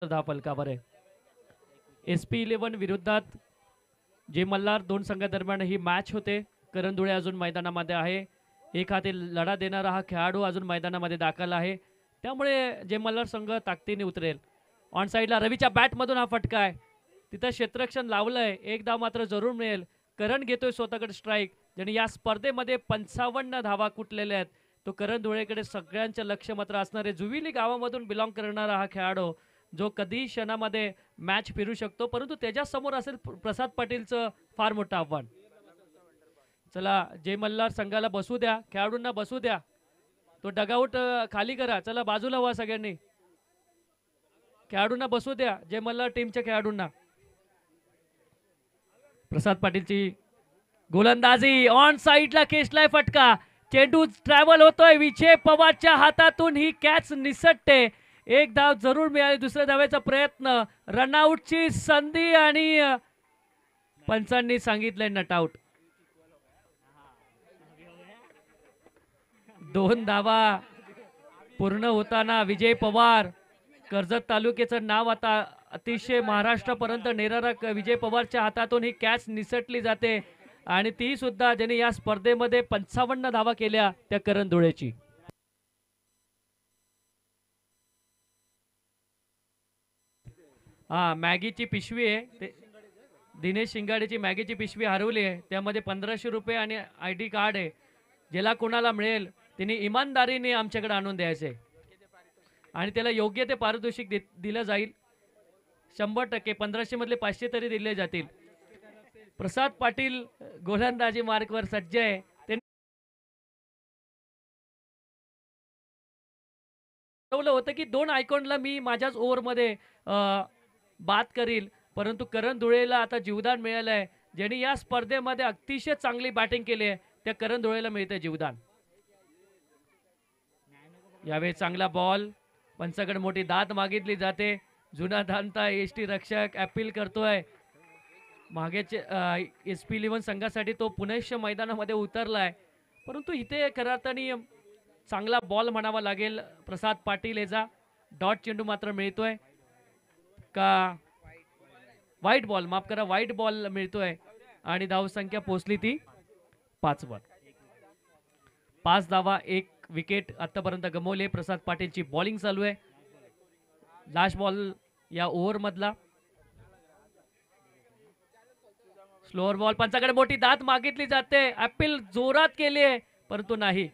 धाव फलकावर आहे. SP11 विरोधात जे मल्हार दोन संघादरम्यान ही मॅच होते. करण धुळे अजून मैदानामध्ये आहे. एक हाती लढा देणारा हा खेळाडू अजून मैदानामध्ये दाखल आहे. त्यामुळे जे मल्हार संघ ताकदीने उतरेल. ऑन साईडला रवीच्या बॅटमधून हा फटका आहे. तिथं क्षेत्ररक्षण लावलंय. एक धाव मात्र जरूर मिळेल. करण घेतोय स्वतःकडे स्ट्राईक. ज्याने या स्पर्धेमध्ये 55 धावा कुटलेल्या आहेत. तो करण धुळेकडे सगळ्यांचं लक्ष मात्र असणार आहे. जुविली गावामधून बिलॉंग करणारा हा खेळाडू जो कधी क्षणामध्ये मॅच फिरू शकतो, परंतु त्याच्यासमोर असेल प्रसाद पाटीलचं फार मोठं आव्हान. चला जय मल्हार संघाला बसू द्या, खेळाडूंना बसू द्या. तो डगआउट खाली करा. चला बाजूला व्हा सगळ्यांनी. खेळाडूंना बसू द्या, जय मल्हार टीमच्या खेळाडूंना. प्रसाद पाटीलची गोलंदाजी ऑन साईडला खेचलाय फटका. चेंडू ट्रॅव्हल होतोय. विजय पवारच्या हातातून ही कॅच निसटते. एक धाव जरूर मिळाली. दुसऱ्या धावेचा प्रयत्न. रनआउटची संधी आणि पंचांनी सांगितलंय नटआउट. 2 धावा पूर्ण होताना विजय पवार, कर्जत तालुक्याचं नाव आता अतिशय महाराष्ट्रापर्यंत नेणारा विजय पवारच्या हातातून ही कॅच निसटली जाते आणि ती सुद्धा ज्यांनी या स्पर्धेमध्ये 55 धावा केल्या त्या करण धुळेची. हा मॅगीची पिशवी आहे. दिनेश शिंगाडेची मॅगीची पिशवी हरवली आहे. त्यामध्ये 1500 रुपये आणि ID कार्ड आहे. ज्याला कोणाला मिळेल त्यांनी इमानदारीने आमच्याकडे आणून द्यायचे आणि त्याला योग्य ते पारितोषिक दिलं जाईल. 100% 1500 मधले 500 तरी दिले जातील. प्रसाद पाटील गोलंदाजी मार्कवर सज्ज आहे. ठरवलं होतं की 2 आयकॉनला मी माझ्याच ओव्हरमध्ये बाद करील, परंतु करण धुळेला आता जीवदान मिळालं आहे. ज्यांनी या स्पर्धेमध्ये अतिशय चांगली बॅटिंग केली आहे त्या करण धुळेला मिळते जीवदान. यावेळी चांगला बॉल. पंचाकडे मोठी दाद मागितली जाते. जुना दांता ST रक्षक अपील करतोय. मागेचे SP11 संघासाठी तो पुनश्च मैदानामध्ये उतरलाय, परंतु इथे खऱ्या अर्थाने चांगला बॉल म्हणावा लागेल. प्रसाद पाटील याचा डॉट चेंडू मात्र मिळतोय का वाईट बॉल, माफ करा वाईट बॉल मिळतोय आणि धावसंख्या पोहोचली ती 5 वर. 5 धावा 1 विकेट आतापर्यंत गमवले. प्रसाद पाटीलची बॉलिंग चालू आहे. लास्ट बॉल या ओव्हर मधला. Slower ball. पंचाकडे मोठी दात मागितली जाते. अपील जोरात केली आहे परंतु नाही.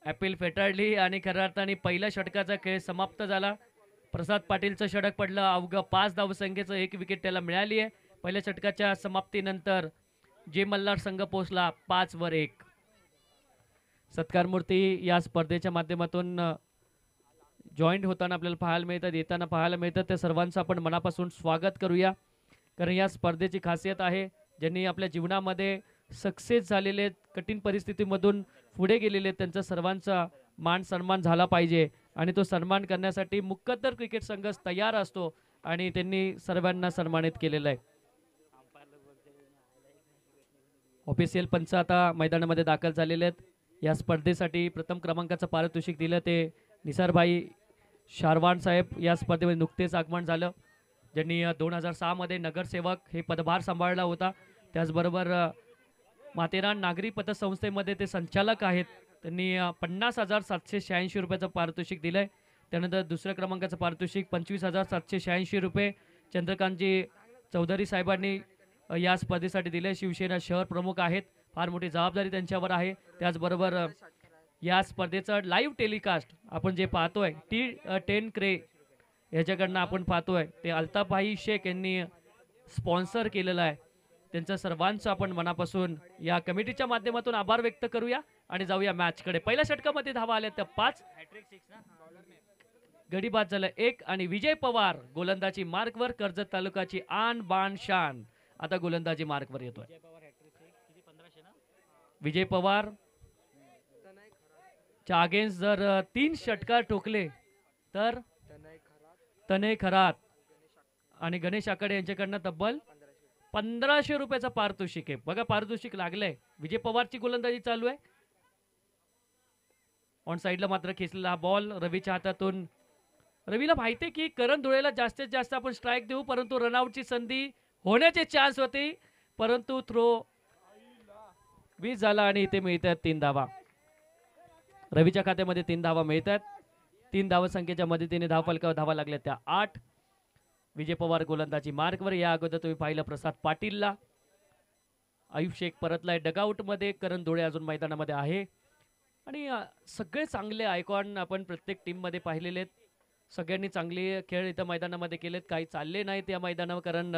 अपील फेटाळली आणि खऱ्या अर्थाने पहिल्या षटकाचा खेळ समाप्त झाला. प्रसाद पाटीलचं षटक पडलं. अवघं 5 धावसंख्येचं 1 विकेट त्याला मिळाली आहे. पहिल्या षटकाच्या समाप्तीनंतर जे मल्हार संघ पोहोचला 5 वर 1. सत्कार मूर्ती या स्पर्धेच्या माध्यमातून जॉईंट होताना आपल्याला पाहायला मिळतात, येताना पाहायला मिळतात. त्या सर्वांचं आपण मनापासून स्वागत करूया, कारण या स्पर्धेची खासियत आहे ज्यांनी आपल्या जीवनामध्ये सक्सेस झालेले, कठीण परिस्थितीमधून पुढे गेलेले, त्यांचा सर्वांचा मान सन्मान झाला पाहिजे आणि तो सन्मान करण्यासाठी मुक्कादर क्रिकेट संघ तयार असतो आणि त्यांनी सर्वांना सन्मानित केलेलं आहे. ऑफिशियल पंच आता मैदानामध्ये दाखल झालेले आहेत. या स्पर्धेसाठी प्रथम क्रमांकाचं पारितोषिक दिलं ते निसारभाई शारवान साहेब. या स्पर्धेमध्ये नुकतेच आगमन झालं, ज्यांनी 2006 मध्ये नगरसेवक हे पदभार सांभाळला होता. त्याचबरोबर माथेरान नागरी पतसंस्थेमध्ये ते संचालक आहेत. त्यांनी 50,786 रुपयाचं पारितोषिक दिलंय. त्यानंतर दुसऱ्या क्रमांकाचं पारितोषिक 25,786 रुपये चंद्रकांतजी चौधरी साहेबांनी या स्पर्धेसाठी दिले. शिवसेना शहर प्रमुख आहेत. फार मोठी जबाबदारी त्यांच्यावर आहे. त्याचबरोबर या स्पर्धेचं लाईव्ह टेलिकास्ट आपण जे पाहतोय T10 क्रे याच्याकडनं आपण पाहतोय ते अल्ताफभाई शेख यांनी स्पॉन्सर केलेलं आहे. त्यांचं सर्वांचं आपण मनापासून या कमिटीच्या माध्यमातून आभार व्यक्त करूया आणि जाऊया मॅचकडे. पहिल्या षटकामध्ये धावा आल्या त्या 5, गडी बाद झालं 1 आणि विजय पवार गोलंदाजी मार्कवर. कर्जत तालुक्याची आन बान शान आता गोलंदाजी मार्कवर येतोय. विजय पवार च्या अगेन्स्ट जर 3 षटकार ठोकले तर तनय खरात आणि गणेश आकडे यांच्याकडनं तब्बल 1500 रुपयाचा पारितोषिक आहे. बघा पारितोषिक लागलंय. विजय पवारची गोलंदाजी चालू आहे. ऑन साईडला मात्र खेचलेला हा बॉल रवीच्या हातातून रवीला माहिती आहे की करण धुळेला जास्तीत जास्त आपण स्ट्राईक देऊ, परंतु रनआउटची संधी होण्याचे चान्स होते, परंतु थ्रो 20 झाला आणि इथे मिळतात 3 धावा. रवीच्या खात्यामध्ये 3 धावा मिळतात. 3 धावा संख्येच्या मदतीने धावफलकावर धावा लागल्या त्या 8. विजय पवार गोलंदाजी मार्कवर. या अगोदर तुम्ही पाहिलं प्रसाद पाटीलला. आयुब शेख परतलाय डगआउट मध्ये. करण धुळे अजून मैदानामध्ये आहे आणि सगळे चांगले आयकॉन आपण प्रत्येक टीम मध्ये पाहिलेले आहेत. सगळ्यांनी चांगले खेळ इथं मैदानामध्ये केलेत. काही चालले नाहीत या मैदानावर, कारण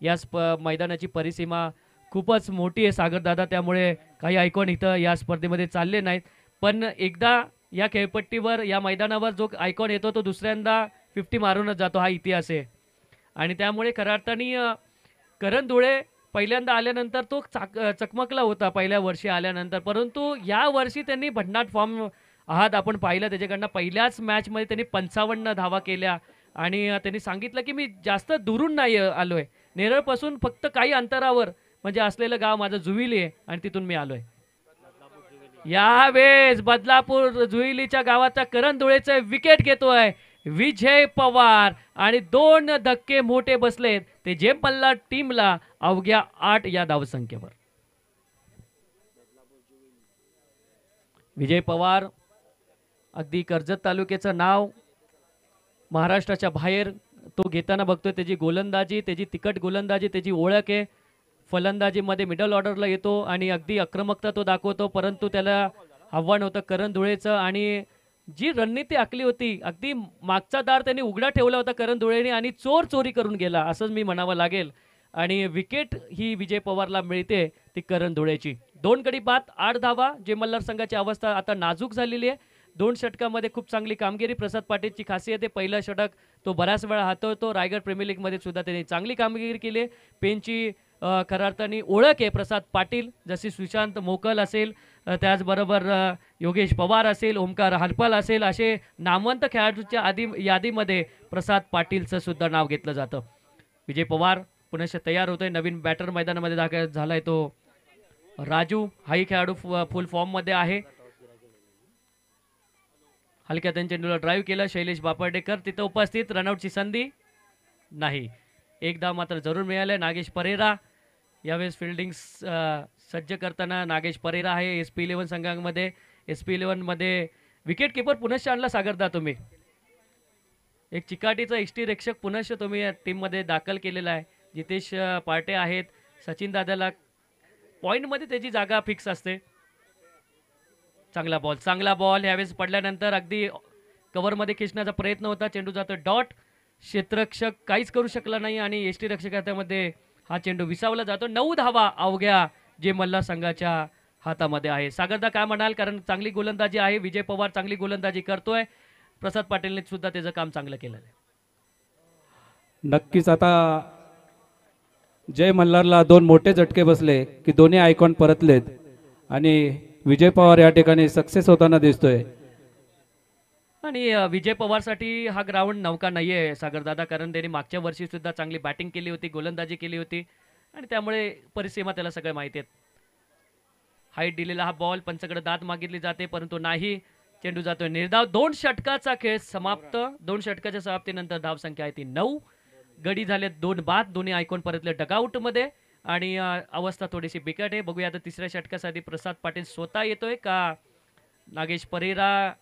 या मैदानाची परिसीमा खूपच मोठी आहे सागरदादा, त्यामुळे काही आयकॉन इथं या स्पर्धेमध्ये चालले नाहीत. पण एकदा या खेळपट्टीवर या मैदानावर जो आयकॉन येतो तो दुसऱ्यांदा 50 मारूनच जातो, हा इतिहास आहे. आणि त्यामुळे खऱ्या अर्थाने करण धुळे पहिल्यांदा आल्यानंतर तो चकमकला होता पहिल्या वर्षी आल्यानंतर, परंतु या वर्षी त्यांनी भन्नाट फॉर्म आहात आपण पाहिलं. त्याच्याकडनं पहिल्याच मॅचमध्ये त्यांनी 55 धावा केल्या आणि त्यांनी सांगितलं की मी जास्त दुरून नाही आलोय, नेरळपासून फक्त काही अंतरावर म्हणजे असलेलं गाव माझं जुविली आहे आणि तिथून मी आलोय. यावेळेस बदलापूर जुविलीच्या गावाचा करण धुळेचं विकेट घेतोय विजय पवार आणि 2 धक्के मोठे बसलेत ते जे मल्हार टीमला अवघ्या 8 या धावसंख्येवर. विजय पवार अगदी कर्जत तालुक्याचं नाव महाराष्ट्राच्या बाहेर तो घेताना बघतोय. त्याची गोलंदाजी, त्याची तिकट गोलंदाजी, त्याची ओळख आहे. फलंदाजीमध्ये मिडल ऑर्डरला येतो आणि अगदी आक्रमकता तो दाखवतो, परंतु त्याला आव्हान होतं करण धुळेचं. आणि जी रणनीती आखली होती, अगदी मागचा दार त्यांनी उघडा ठेवला होता करण धुळेने आणि चोर चोरी करून गेला असंच मी म्हणावं लागेल. आणि विकेट ही विजय पवारला मिळते ती करण धुळेची. 2 गडी बाद 8 धावा. जे मल्हार संघाची अवस्था आता नाजूक झालेली आहे. 2 षटकामध्ये खूप चांगली कामगिरी. प्रसाद पाटीलची खासियत आहे, पहिला षटक तो बऱ्याच वेळा हातवतो. रायगड प्रीमियर लीगमध्ये सुद्धा त्यांनी चांगली कामगिरी केली. पेनची खऱ्या अर्थाने ओळख आहे प्रसाद पाटील, जशी सुशांत मोकल असेल, त्याचबरोबर योगेश पवार असेल, ओमकार हरपल असेल, असे नामवंत खेळाडूच्या यादीमध्ये प्रसाद पाटीलचं सुद्धा नाव घेतलं जातं. विजय पवार पुन्हा तयार होतोय. नवीन बॅटर मैदानामध्ये दाखल झालाय तो राजू. हाही खेळाडू फुल फॉर्ममध्ये आहे. हलक्या चेंडूला ड्राईव्ह केलं शैलेश बापर्डेकर तिथं उपस्थित. रनआउटची संधी नाही. 1 धाव मात्र जरूर मिळाले. नागेश परेरा यावेळेस फिल्डिंग सज्ज करताना नागेश परेरा आहे. SP11 संघामध्ये SP11 मध्ये विकेट किपर पुनश्च आणला सागरदा तुम्ही. एक चिकाटीचा इष्टिरक्षक पुनश्च तुम्ही टीममध्ये दाखल केलेला आहे. जितेश पार्टे आहेत. सचिन दादाला पॉईंटमध्ये त्याची जागा फिक्स असते. चांगला बॉल यावेळेस पडल्यानंतर अगदी कव्हरमध्ये खेचण्याचा प्रयत्न होता. चेंडू जातो डॉट. क्षेत्ररक्षक काहीच करू शकला नाही आणि यष्टिरक्षक हातामध्ये हा चेंडू विसावला जातो. 9 धावा अवघ्या जे मल्हार संघाच्या हातामध्ये आहे. सागरदा काय म्हणाल, कारण चांगली गोलंदाजी आहे. विजय पवार चांगली गोलंदाजी करतोय. प्रसाद पाटीलने सुद्धा त्याचं काम चांगलं केलेलं आहे. नक्कीच आता जय मल्हारला 2 मोठे झटके बसले की दोन्ही आयकॉन परतलेत आणि विजय पवार या ठिकाणी सक्सेस होताना दिसतोय. आणि विजय पवारसाठी हा ग्राउंड नौका नाहीये सागरदादा, कारण त्याने मागच्या वर्षी सुद्धा चांगली बॅटिंग केली होती, गोलंदाजी केली होती आणि त्यामुळे परिसीमा त्याला सगळे माहिती आहेत. हाईट दिलेला हा बॉल, पंचकडे दात मागितली जाते परंतु नाही. चेंडू जातोय निर्धाव. 2 षटकाचा खेळ समाप्त. 2 षटकाच्या समाप्तीनंतर धावसंख्या आहे ती 9. गडी झाले 2 बाद. दोन्ही आयकॉन परतले डगआउट मध्ये आणि अवस्था थोडीशी बिकट आहे. बघूया आता तिसऱ्या षटकासाठी प्रसाद पाटील स्वतः येतोय का नागेश परेरा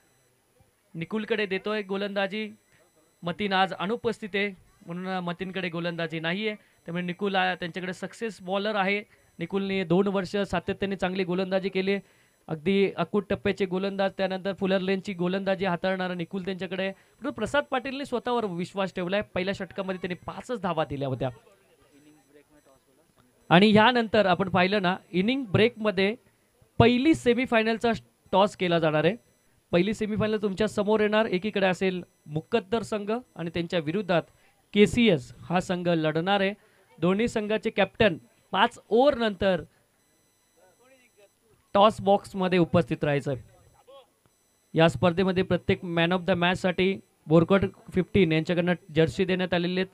निकुलकडे देतोय गोलंदाजी. मतीन आज अनुपस्थित आहे म्हणून मतीनकडे गोलंदाजी नाही आहे, त्यामुळे निकुल त्यांच्याकडे सक्सेस बॉलर आहे. निकुलने 2 वर्ष सातत्याने चांगली गोलंदाजी केली. अगदी अकूट टप्प्याचे गोलंदाज, त्यानंतर फुलर लेनची गोलंदाजी हाताळणारा निकुल त्यांच्याकडे. परंतु प्रसाद पाटीलने स्वतःवर विश्वास ठेवलाय. पहिल्या षटकामध्ये त्यांनी 5च धावा दिल्या होत्या आणि यानंतर आपण पाहिलं ना इनिंग ब्रेकमध्ये पहिली सेमीफायनलचा टॉस केला जाणार आहे. पहिली सेमीफायनल तुमच्या समोर येणार. एकीकडे असेल मुक्कद्दर संघ आणि त्यांच्या विरोधात KCS हा संघ लढणार आहे. दोन्ही संघाचे कॅप्टन 5 ओव्हर नंतर टॉस बॉक्समध्ये उपस्थित राहायचं. या स्पर्धेमध्ये प्रत्येक मॅन ऑफ द मॅचसाठी बोरकोट 15 यांच्याकडनं जर्सी देण्यात आलेली आहेत.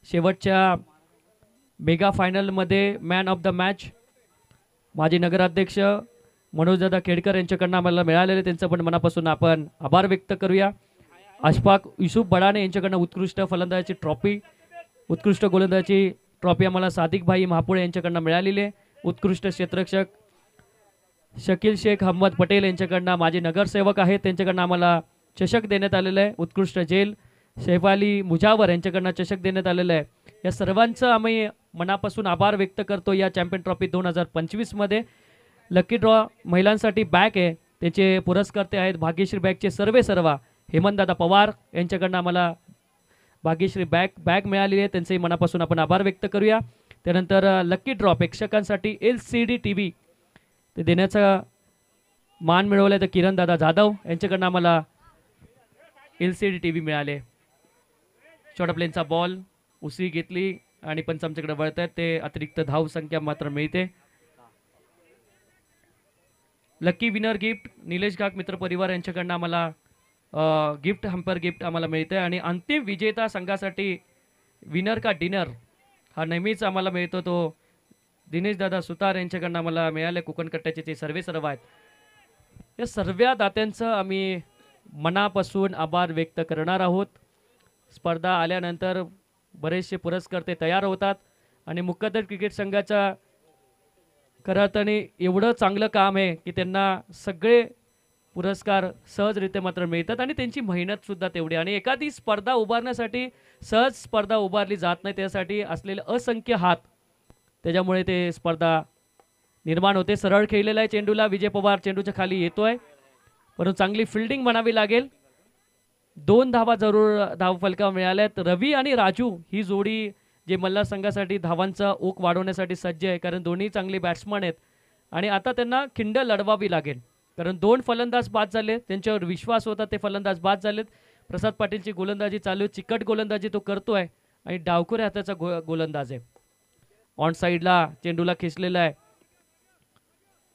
शेवटच्या मेगा फायनलमध्ये मॅन ऑफ द मॅच माजी नगराध्यक्ष मनोजदादा खेडकर यांच्याकडनं आम्हाला मिळालेले, त्यांचं पण मनापासून आपण आभार व्यक्त करूया. अशफाक युसुफ बडाणे यांच्याकडनं उत्कृष्ट फलंदाजाची ट्रॉफी, उत्कृष्ट गोलंदाजाची ट्रॉफी आम्हाला सादिक भाई महापुळे यांच्याकडनं मिळालेली आहे. उत्कृष्ट क्षेत्ररक्षक शकील शेख अहमद पटेल यांच्याकडनं माझे नगरसेवक आहेत त्यांच्याकडनं आम्हाला चषक देण्यात आलेलं आहे. उत्कृष्ट जेल शेफाली मुजावर यांच्याकडनं चषक देण्यात आलेलं आहे. या सर्वांचं आम्ही मनापासून आभार व्यक्त करतो. या चॅम्पियन ट्रॉफी 2025मध्ये लकी ड्रॉ महिलांसाठी बॅग आहे, त्याचे पुरस्कर्ते आहेत भाग्यश्री बॅगचे सर्वा हेमंतदादा पवार यांच्याकडनं आम्हाला भाग्यश्री बॅग मिळालेली आहे, त्यांचेही मनापासून आपण आभार व्यक्त करूया. त्यानंतर लकी ड्रॉ प्रेक्षकांसाठी LCD TV ते देण्याचा मान मिळवलं तर किरणदादा जाधव यांच्याकडनं आम्हाला LCD TV मिळाले. शॉर्ट प्लेनचा बॉल उसळी घेतली आणि पंच आमच्याकडे वळत आहेत, ते अतिरिक्त धाव संख्या मात्र मिळते. Lucky winner gift Nilesh Ghag मित्र परिवार यांच्याकडनं आम्हाला गिफ्ट हॅम्पर गिफ्ट आम्हाला मिळते. आणि अंतिम विजेता संघासाठी विनर का डिनर हा नेहमीच आम्हाला मिळतो, तो दिनेश दादा सुतार यांच्याकडनं आम्हाला मिळाले. कोकण कट्ट्याचे ते सर्व आहेत. या सर्व दात्यांचं आम्ही मनापासून आभार व्यक्त करणार आहोत. स्पर्धा आल्यानंतर बरेचसे पुरस्कर्ते तयार होतात आणि मुक्कादर क्रिकेट संघाच्या खऱ्या अर्थाने एवढं चांगलं काम आहे की त्यांना सगळे पुरस्कार सहजरित्या मात्र मिळतात आणि त्यांची मेहनतसुद्धा तेवढी. आणि एखादी स्पर्धा उभारण्यासाठी सहज स्पर्धा उभारली जात नाही, त्यासाठी असलेले असंख्य हात, त्याच्यामुळे ते स्पर्धा निर्माण होते. सरळ खेळलेला आहे चेंडूला, विजय पवार चेंडूच्या खाली येतोय, परंतु चांगली फिल्डिंग म्हणावी लागेल. 2 धावा जरूर धावफलका मिळाल्यात. रवी आणि राजू ही जोडी जे मल्हार संघासाठी धावांचा ओक वाढवण्यासाठी सज्ज आहे, कारण दोन्ही चांगले बॅट्समन आहेत आणि आता त्यांना खिंड लढवावी लागेल, कारण 2 फलंदाज बाद झाले, त्यांच्यावर विश्वास होता, ते फलंदाज बाद झालेत. प्रसाद पाटीलची गोलंदाजी चालू, चिकट गोलंदाजी तो करतोय आणि डावखुरे हाताचा गोलंदाज आहे. ऑन साईडला चेंडूला खेचलेला आहे,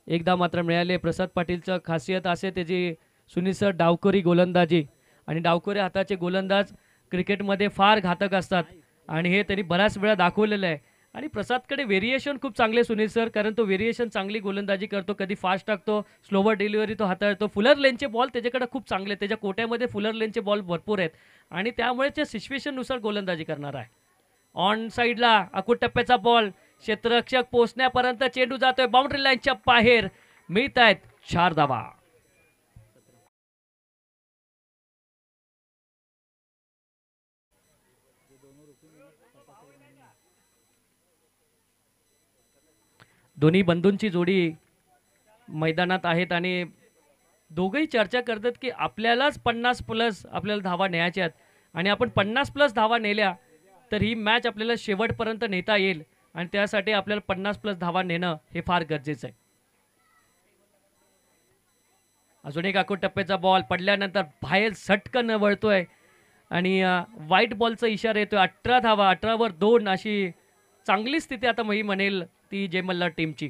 एकदा मात्र मिळाले. प्रसाद पाटीलचं खासियत असे त्याची सुनील सर डावखुरी गोलंदाजी, आणि डावखुरे हाताचे गोलंदाज क्रिकेटमध्ये फार घातक असतात आणि हे त्यांनी बऱ्याच वेळा दाखवलेलं आहे. आणि प्रसादकडे व्हेरिएशन खूप चांगले सुनील सर, कारण तो व्हेरिएशन चांगली गोलंदाजी करतो, कधी फास्ट टाकतो, स्लोवर डिलिव्हरी तो हाताळतो. फुलर लेनचे बॉल त्याच्याकडे खूप चांगले, त्याच्या कोट्यामध्ये फुलर लेनचे बॉल भरपूर आहेत आणि त्यामुळे त्या सिच्युएशननुसार गोलंदाजी करणार आहे. ऑन साईडला अकुट टप्प्याचा बॉल, क्षेत्ररक्षक पोहोचण्यापर्यंत चेंडू जातोय बाउंड्री लाईनच्या बाहेर, मिळत आहेत 4 धावा. दोन्ही बंधूंची जोडी मैदानात आहेत आणि दोघेही चर्चा करतात की आपल्यालाच 50+ आपल्याला धावा न्यायच्या आहेत आणि आपण 50+ धावा नेल्या तर ही मॅच आपल्याला शेवटपर्यंत नेता येईल आणि त्यासाठी आपल्याला 50+ धावा नेणं हे फार गरजेचं आहे. अजून एक अकुट टप्प्याचा बॉल पडल्यानंतर बाहेर सटकन वळतोय आणि व्हाईट बॉलचा इशारा येतोय. 18 धावा, 18वर 2 अशी चांगली स्थिती आता मी म्हणेल ती जय मल्हार टीमची.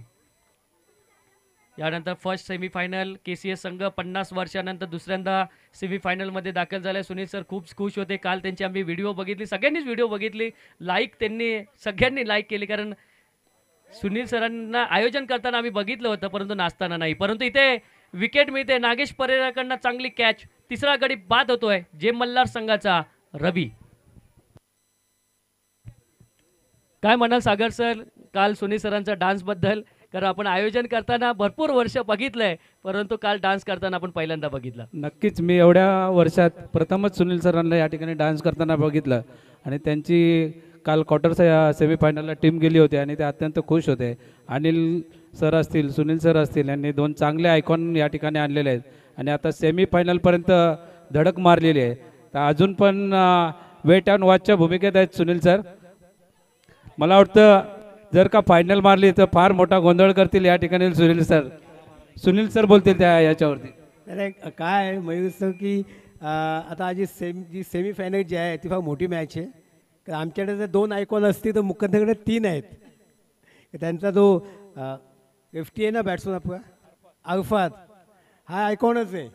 यानंतर फर्स्ट सेमीफायनल KCS संघ 50 वर्षानंतर दुसऱ्यांदा सेमीफायनलमध्ये दाखल झाले. सुनील सर खूप खुश होते. काल त्यांची आम्ही व्हिडिओ बघितली, सगळ्यांनीच व्हिडिओ बघितली, लाईक त्यांनी सगळ्यांनी लाईक केली, कारण सुनील सरांना आयोजन करताना आम्ही बघितलं होतं परंतु नाचताना नाही. परंतु इथे विकेट मिळते नागेश परेराकडनं, चांगली कॅच, तिसरा गडी बाद होतोय जय मल्हार संघाचा रवी. काय म्हणाल सागर सर काल सुनील सरांचा डान्स बद्दल, कारण आपण आयोजन करताना भरपूर वर्ष बघितलंय परंतु काल डान्स करताना आपण पहिल्यांदा बघितलं. नक्कीच मी एवढ्या वर्षात प्रथमच सुनील सरांना या ठिकाणी डान्स करताना बघितलं आणि त्यांची काल क्वार्टर सेमीफायनलला टीम गेली होती आणि ते अत्यंत खुश होते. अनिल सर असतील, सुनील सर असतील, यांनी 2 चांगले आयकॉन या ठिकाणी आणलेले आहेत आणि आता सेमीफायनलपर्यंत धडक मारलेली आहे. तर अजून पण वेट अँड वॉचच्या भूमिकेत आहेत सुनील सर. मला वाटतं जर का फायनल मारली तर फार मोठा गोंधळ करतील या ठिकाणी सुनील सर. सुनील सर बोलतील त्या याच्यावरती. अरे काय मयूर सर की आता जी सेमीफायनल जी आहे ती फार मोठी मॅच आहे. तर आमच्याकडे जर 2 आयकॉन असतील तर मुख्यमंत्र्याकडे 3 आहेत. त्यांचा जो FT आहे ना बॅट्समन आपला अरफात, हा आयकॉनच आहे.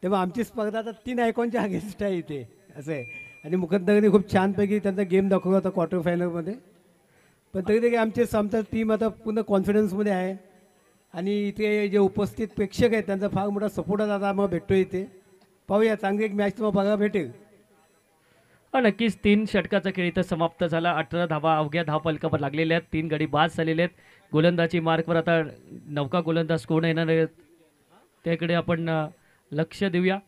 तेव्हा आमची स्पर्धा आता 3 आयकॉनच्या अगेन्स्ट आहे इथे असं आहे. आणि मुख्यमंत्र्यांनी खूप छानपैकी त्यांचा गेम दाखवला होता क्वार्टर फायनलमध्ये. पण तरी देखील आमचा टीम आता पूर्ण कॉन्फिडन्समध्ये आहे आणि इथे जे उपस्थित प्रेक्षक आहेत त्यांचा फार मोठा सपोर्ट आता आम्हाला भेटतो इथे. पाहूया, चांगली एक मॅच तुम्हाला बघायला भेटेल. नक्कीच 3 षटकाचा खेळ इथं समाप्त झाला. 18 धावा अवघ्या धावफलकावर लागलेल्या आहेत. 3 गडी बाद झालेले आहेत. गोलंदाजी मार्कवर आता नौका गोलंदाज कोण येणार आहेत त्याकडे आपण लक्ष देऊया.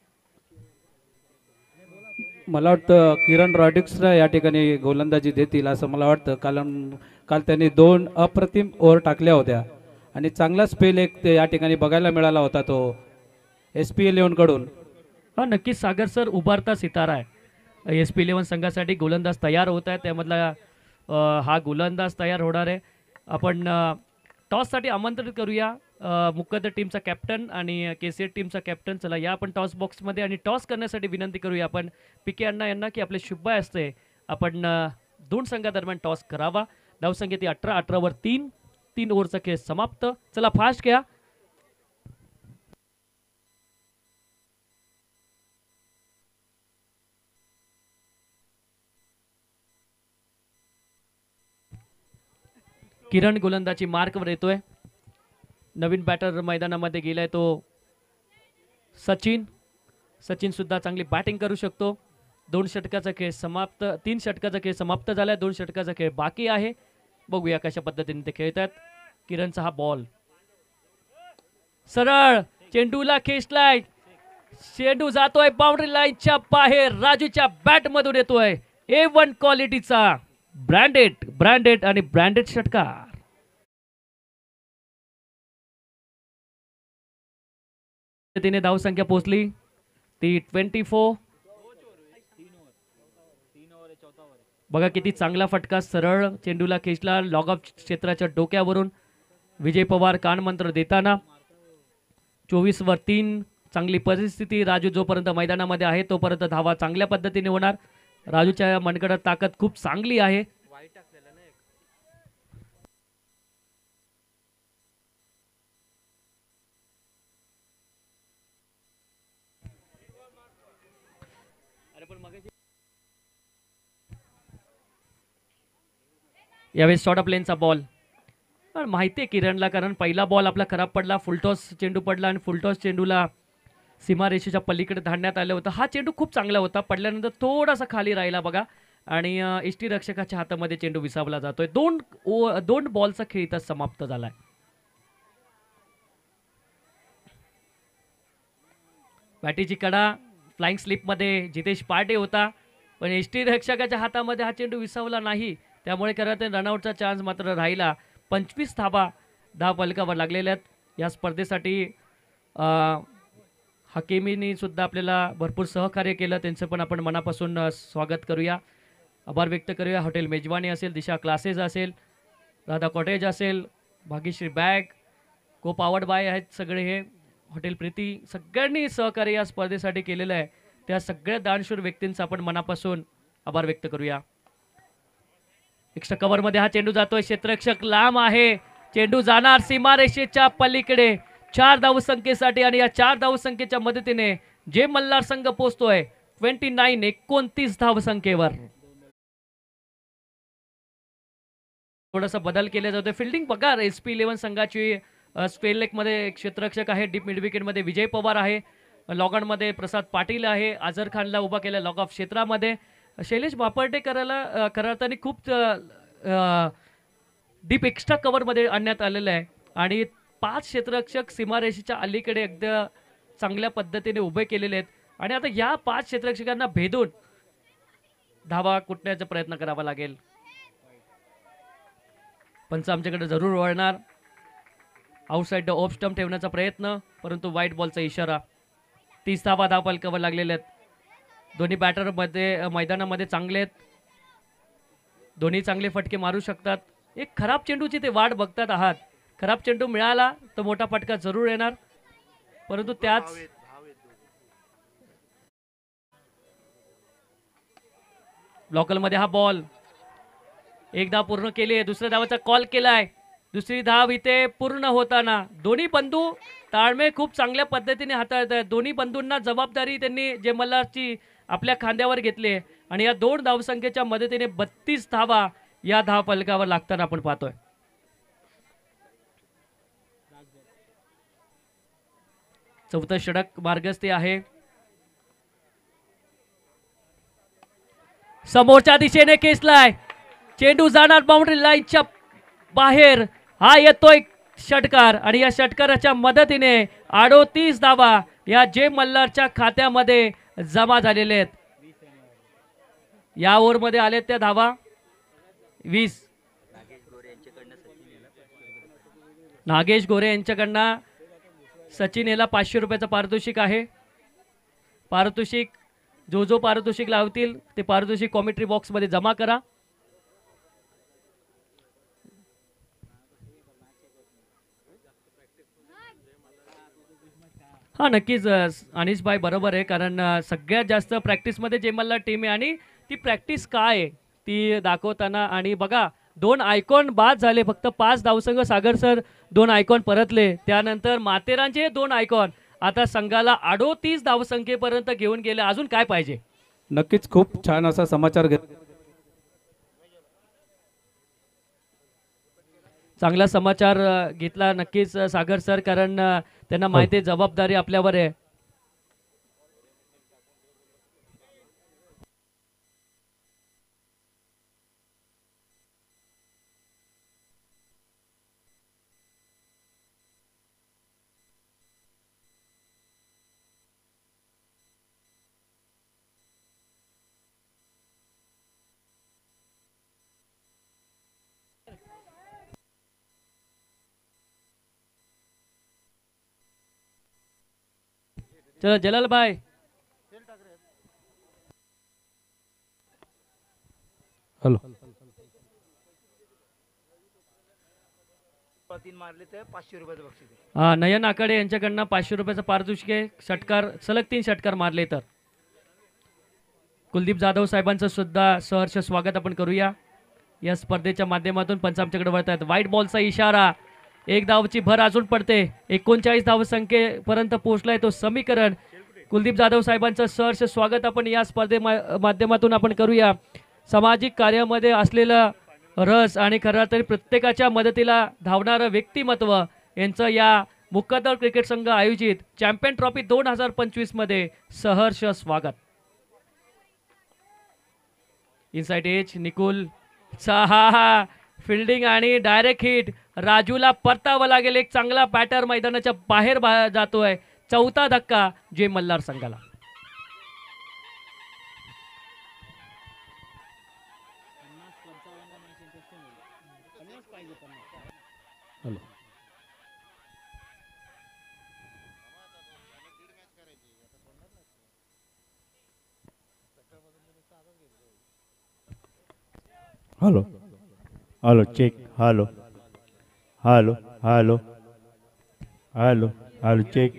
मला वाटतं किरण रॉड्रिक्सला या ठिकाणी गोलंदाजी देतील असं मला वाटतं, कारण काल त्यांनी 2 अप्रतिम ओव्हर टाकल्या होत्या आणि चांगला स्पेल एक ते या ठिकाणी बघायला मिळाला होता तो SP11 कडून. नक्कीच सागर सर उभारता सितारा आहे. SP11 संघासाठी गोलंदाज तयार होत आहे. त्यामधला हा गोलंदाज तयार होणार आहे. आपण टॉससाठी आमंत्रित करूया मुकद्दर टीमचा कॅप्टन आणि KCA टीमचा कॅप्टन. चला या आपण टॉस बॉक्समध्ये आणि टॉस करण्यासाठी विनंती करूया आपण PK अण्णा यांना की आपले शुभय असते आपण 2 संघादरम्यान टॉस करावा. धावसंख्या ती 18 वर 3 ओव्हरचा खेळ समाप्त. चला फास्ट घ्या. किरण गोलंदाजी मार्कवर येतोय. नवीन बॅटर मैदानामध्ये गेलाय तो सचिन सुद्धा चांगली बॅटिंग करू शकतो. 2 षटकाचा खेळ समाप्त, 3 षटकाचा खेळ समाप्त झालाय. 2 षटकाचा खेळ बाकी आहे. बघूया कशा पद्धतीने ते खेळतात. किरणचा हा बॉल सरळ चेंडूला खेचलाय. चेंडू जातोय बाउंड्री लाईनच्या बाहेर. राजूच्या बॅट मधून येतोय A1 क्वालिटीचा ब्रँडेड आणि ब्रँडेड षटकार. तिने धावसंख्या पोहोचली ती 24. बघा किती चांगला फटका, सरळ चेंडूला खेचला लॉग ऑफ क्षेत्राच्या डोक्यावरून. विजय पवार कानमंत्र देताना 24 वर 3. चांगली परिस्थिती. राजू जोपर्यंत मैदानामध्ये आहे तोपर्यंत धावा चांगल्या पद्धतीने होणार. राजूच्या मनगडात ताकद खूप चांगली आहे. यावेळी शॉर्ट ऑफ लेनचा बॉल माहिती आहे किरणला, कारण पहिला बॉल आपला खराब पडला. फुलटॉस चेंडू पडला आणि फुलटॉस चेंडूला सीमारेषेच्या पलीकडे धाडण्यात आलं होतं. हा चेंडू खूप चांगला होता. पडल्यानंतर थोडासा खाली राहिला बघा आणि यष्टीरक्षकाच्या हातामध्ये चेंडू विसावला जातोय. 2 बॉलचा खेळ इथं समाप्त झालाय. बॅटीची कडा फ्लाइंग स्लिपमध्ये जितेश पाटे होता, पण यष्टीरक्षकाच्या हातामध्ये हा चेंडू विसावला नाही. त्यामुळे खरं तर रनआउटचा चान्स मात्र राहिला. 25 धावा धावफलकावर लागलेल्या आहेत. या स्पर्धेसाठी हकीमींनी सुद्धा आपल्याला भरपूर सहकार्य केलं. त्यांचं पण आपण मनापासून स्वागत करूया, आभार व्यक्त करूया. हॉटेल मेजवानी असेल, दिशा क्लासेस असेल, राधा कॉटेज असेल, भाग्यश्री बॅग, को पावर्ड बाय आहेत सगळे हे हॉटेल प्रीती, सगळ्यांनी सहकार्य या स्पर्धेसाठी केलेलं आहे. त्या सगळ्या दानशूर व्यक्तींचा आपण मनापासून आभार व्यक्त करूया. एक्स्ट्रा कव्हरमध्ये हा चेंडू जातोय. क्षेत्ररक्षक लांब आहे. चेंडू जाणार सीमारेषेच्या पलीकडे 4 धावसंख्येसाठी आणि या 4 धावसंख्येच्या मदतीने जे मल्हार संघ पोहोचतोय 29 धावसंख्येवर. थोडासा बदल केला जातोय. फिल्डिंग बघा SP11 संघाची. स्पेल लेगमध्ये क्षेत्ररक्षक आहे. डीप मिड विकेटमध्ये विजय पवार आहे. लॉग ऑन मध्ये प्रसाद पाटील आहे. आझर खानला उभा केला लॉग ऑफ क्षेत्रामध्ये. शैलेश बापर्डेकरला खरं खूप डीप एक्स्ट्रा कव्हरमध्ये आणण्यात आलेलं आहे आणि 5 क्षेत्ररक्षक सीमारेषेच्या अलीकडे अगदी चांगल्या पद्धतीने उभे केलेले आहेत आणि आता या 5 क्षेत्ररक्षकांना भेदून धावा कुटण्याचा प्रयत्न करावा लागेल. पंच आमच्याकडे जरूर वळणार. आउटसाइड द ऑफ स्टंप ठेवण्याचा प्रयत्न, परंतु व्हाईट बॉलचा इशारा. 30 धावा धावफलकावर लागलेल्या आहेत. दोन्ही बॅटर मध्ये मैदानामध्ये चांगले आहेत. दोन्ही चांगले फटके मारू शकतात. एक खराब चेंडूची ते वाट बघतात आहात. खराब चेंडू मिळाला तर मोठा फटका जरूर येणार, परंतु त्याच लोकलमध्ये हा बॉल. एक धाव पूर्ण केली आहे. दुसऱ्या धावाचा कॉल केलाय. दुसरी धाव इथे पूर्ण होताना दोन्ही बंधू ताळमेळ खूप चांगल्या पद्धतीने हाताळत आहेत. दोन्ही बंधूंना जबाबदारी त्यांनी जे मल्हारची आपल्या खांद्यावर घेतली आणि या 2 धावसंख्येच्या मदतीने 32 धावा या धावफलकावर लागताना आपण पाहतोय. चौथं षटक मार्गस्थी आहे. समोरच्या दिशेने खेचलाय, चेंडू जाणार बाउंड्री लाईनच्या बाहेर. हा येतोय षटकार आणि या षटकाराच्या मदतीने 38 धावा या जे मल्हारच्या खात्यामध्ये जमा झालेले आहेत. या ओव्हरमध्ये आलेत त्या धावा 20. नागेश गोरे यांच्याकडनं सचिन याला 500 रुपयाचं पारितोषिक आहे. पारितोषिक जो पारितोषिक लावतील ते पारितोषिक कॉमेंट्री बॉक्स मध्ये जमा करा. हा नक्कीच अनिश भाई बरोबर आहे, कारण सगळ्यात जास्त प्रॅक्टिसमध्ये जेमलला टीम आहे आणि ती प्रॅक्टिस काय आहे ती दाखवताना. आणि बघा 2 आयकॉन बाद झाले, फक्त 5 धावसंघ सागर सर 2 आयकॉन परतले, त्यानंतर माथेरानचे 2 आयकॉन आता संघाला 38 धावसंख्येपर्यंत घेऊन गेले. अजून काय पाहिजे. नक्कीच खूप छान असा समाचार चांगला समाचार घेतला नक्कीच सागर सर, कारण त्यांना माहिती आहे जबाबदारी आपल्यावर आहे. चलो जलाल भाई. हॅलो हा नयन आकडे यांच्याकडनं 500 रुपयाचं पारितोषिक आहे. षटकार सलग 3 षटकार मारले तर. कुलदीप जाधव साहेबांचं सुद्धा सहर्ष स्वागत आपण करूया. या स्पर्धेच्या माध्यमातून पंच आमच्याकडे वळतात. व्हाईट बॉलचा इशारा, 1 धावची भर अजून पडते. 39 धावसंख्येपर्यंत पोहोचलाय तो समीकरण. कुलदीप जाधव साहेबांचं सहर्ष स्वागत आपण या स्पर्धे माध्यमातून आपण करूया. सामाजिक कार्यामध्ये असलेलं रस आणि खरं तरी प्रत्येकाच्या मदतीला धावणारं व्यक्तिमत्व यांचं या मुक्कादर क्रिकेट संघ आयोजित चॅम्पियन ट्रॉफी 2025 मध्ये सहर्ष स्वागत. इनसाइड एज निकुल हा फिल्डिंग आणि डायरेक्ट हिट. राजूला परतावं लागेल. एक चांगला बॅटर मैदानाच्या बाहेर जातोय. 4था धक्का जे मल्हार संघाला. Hello hello check. Hello hello hello hello hello check.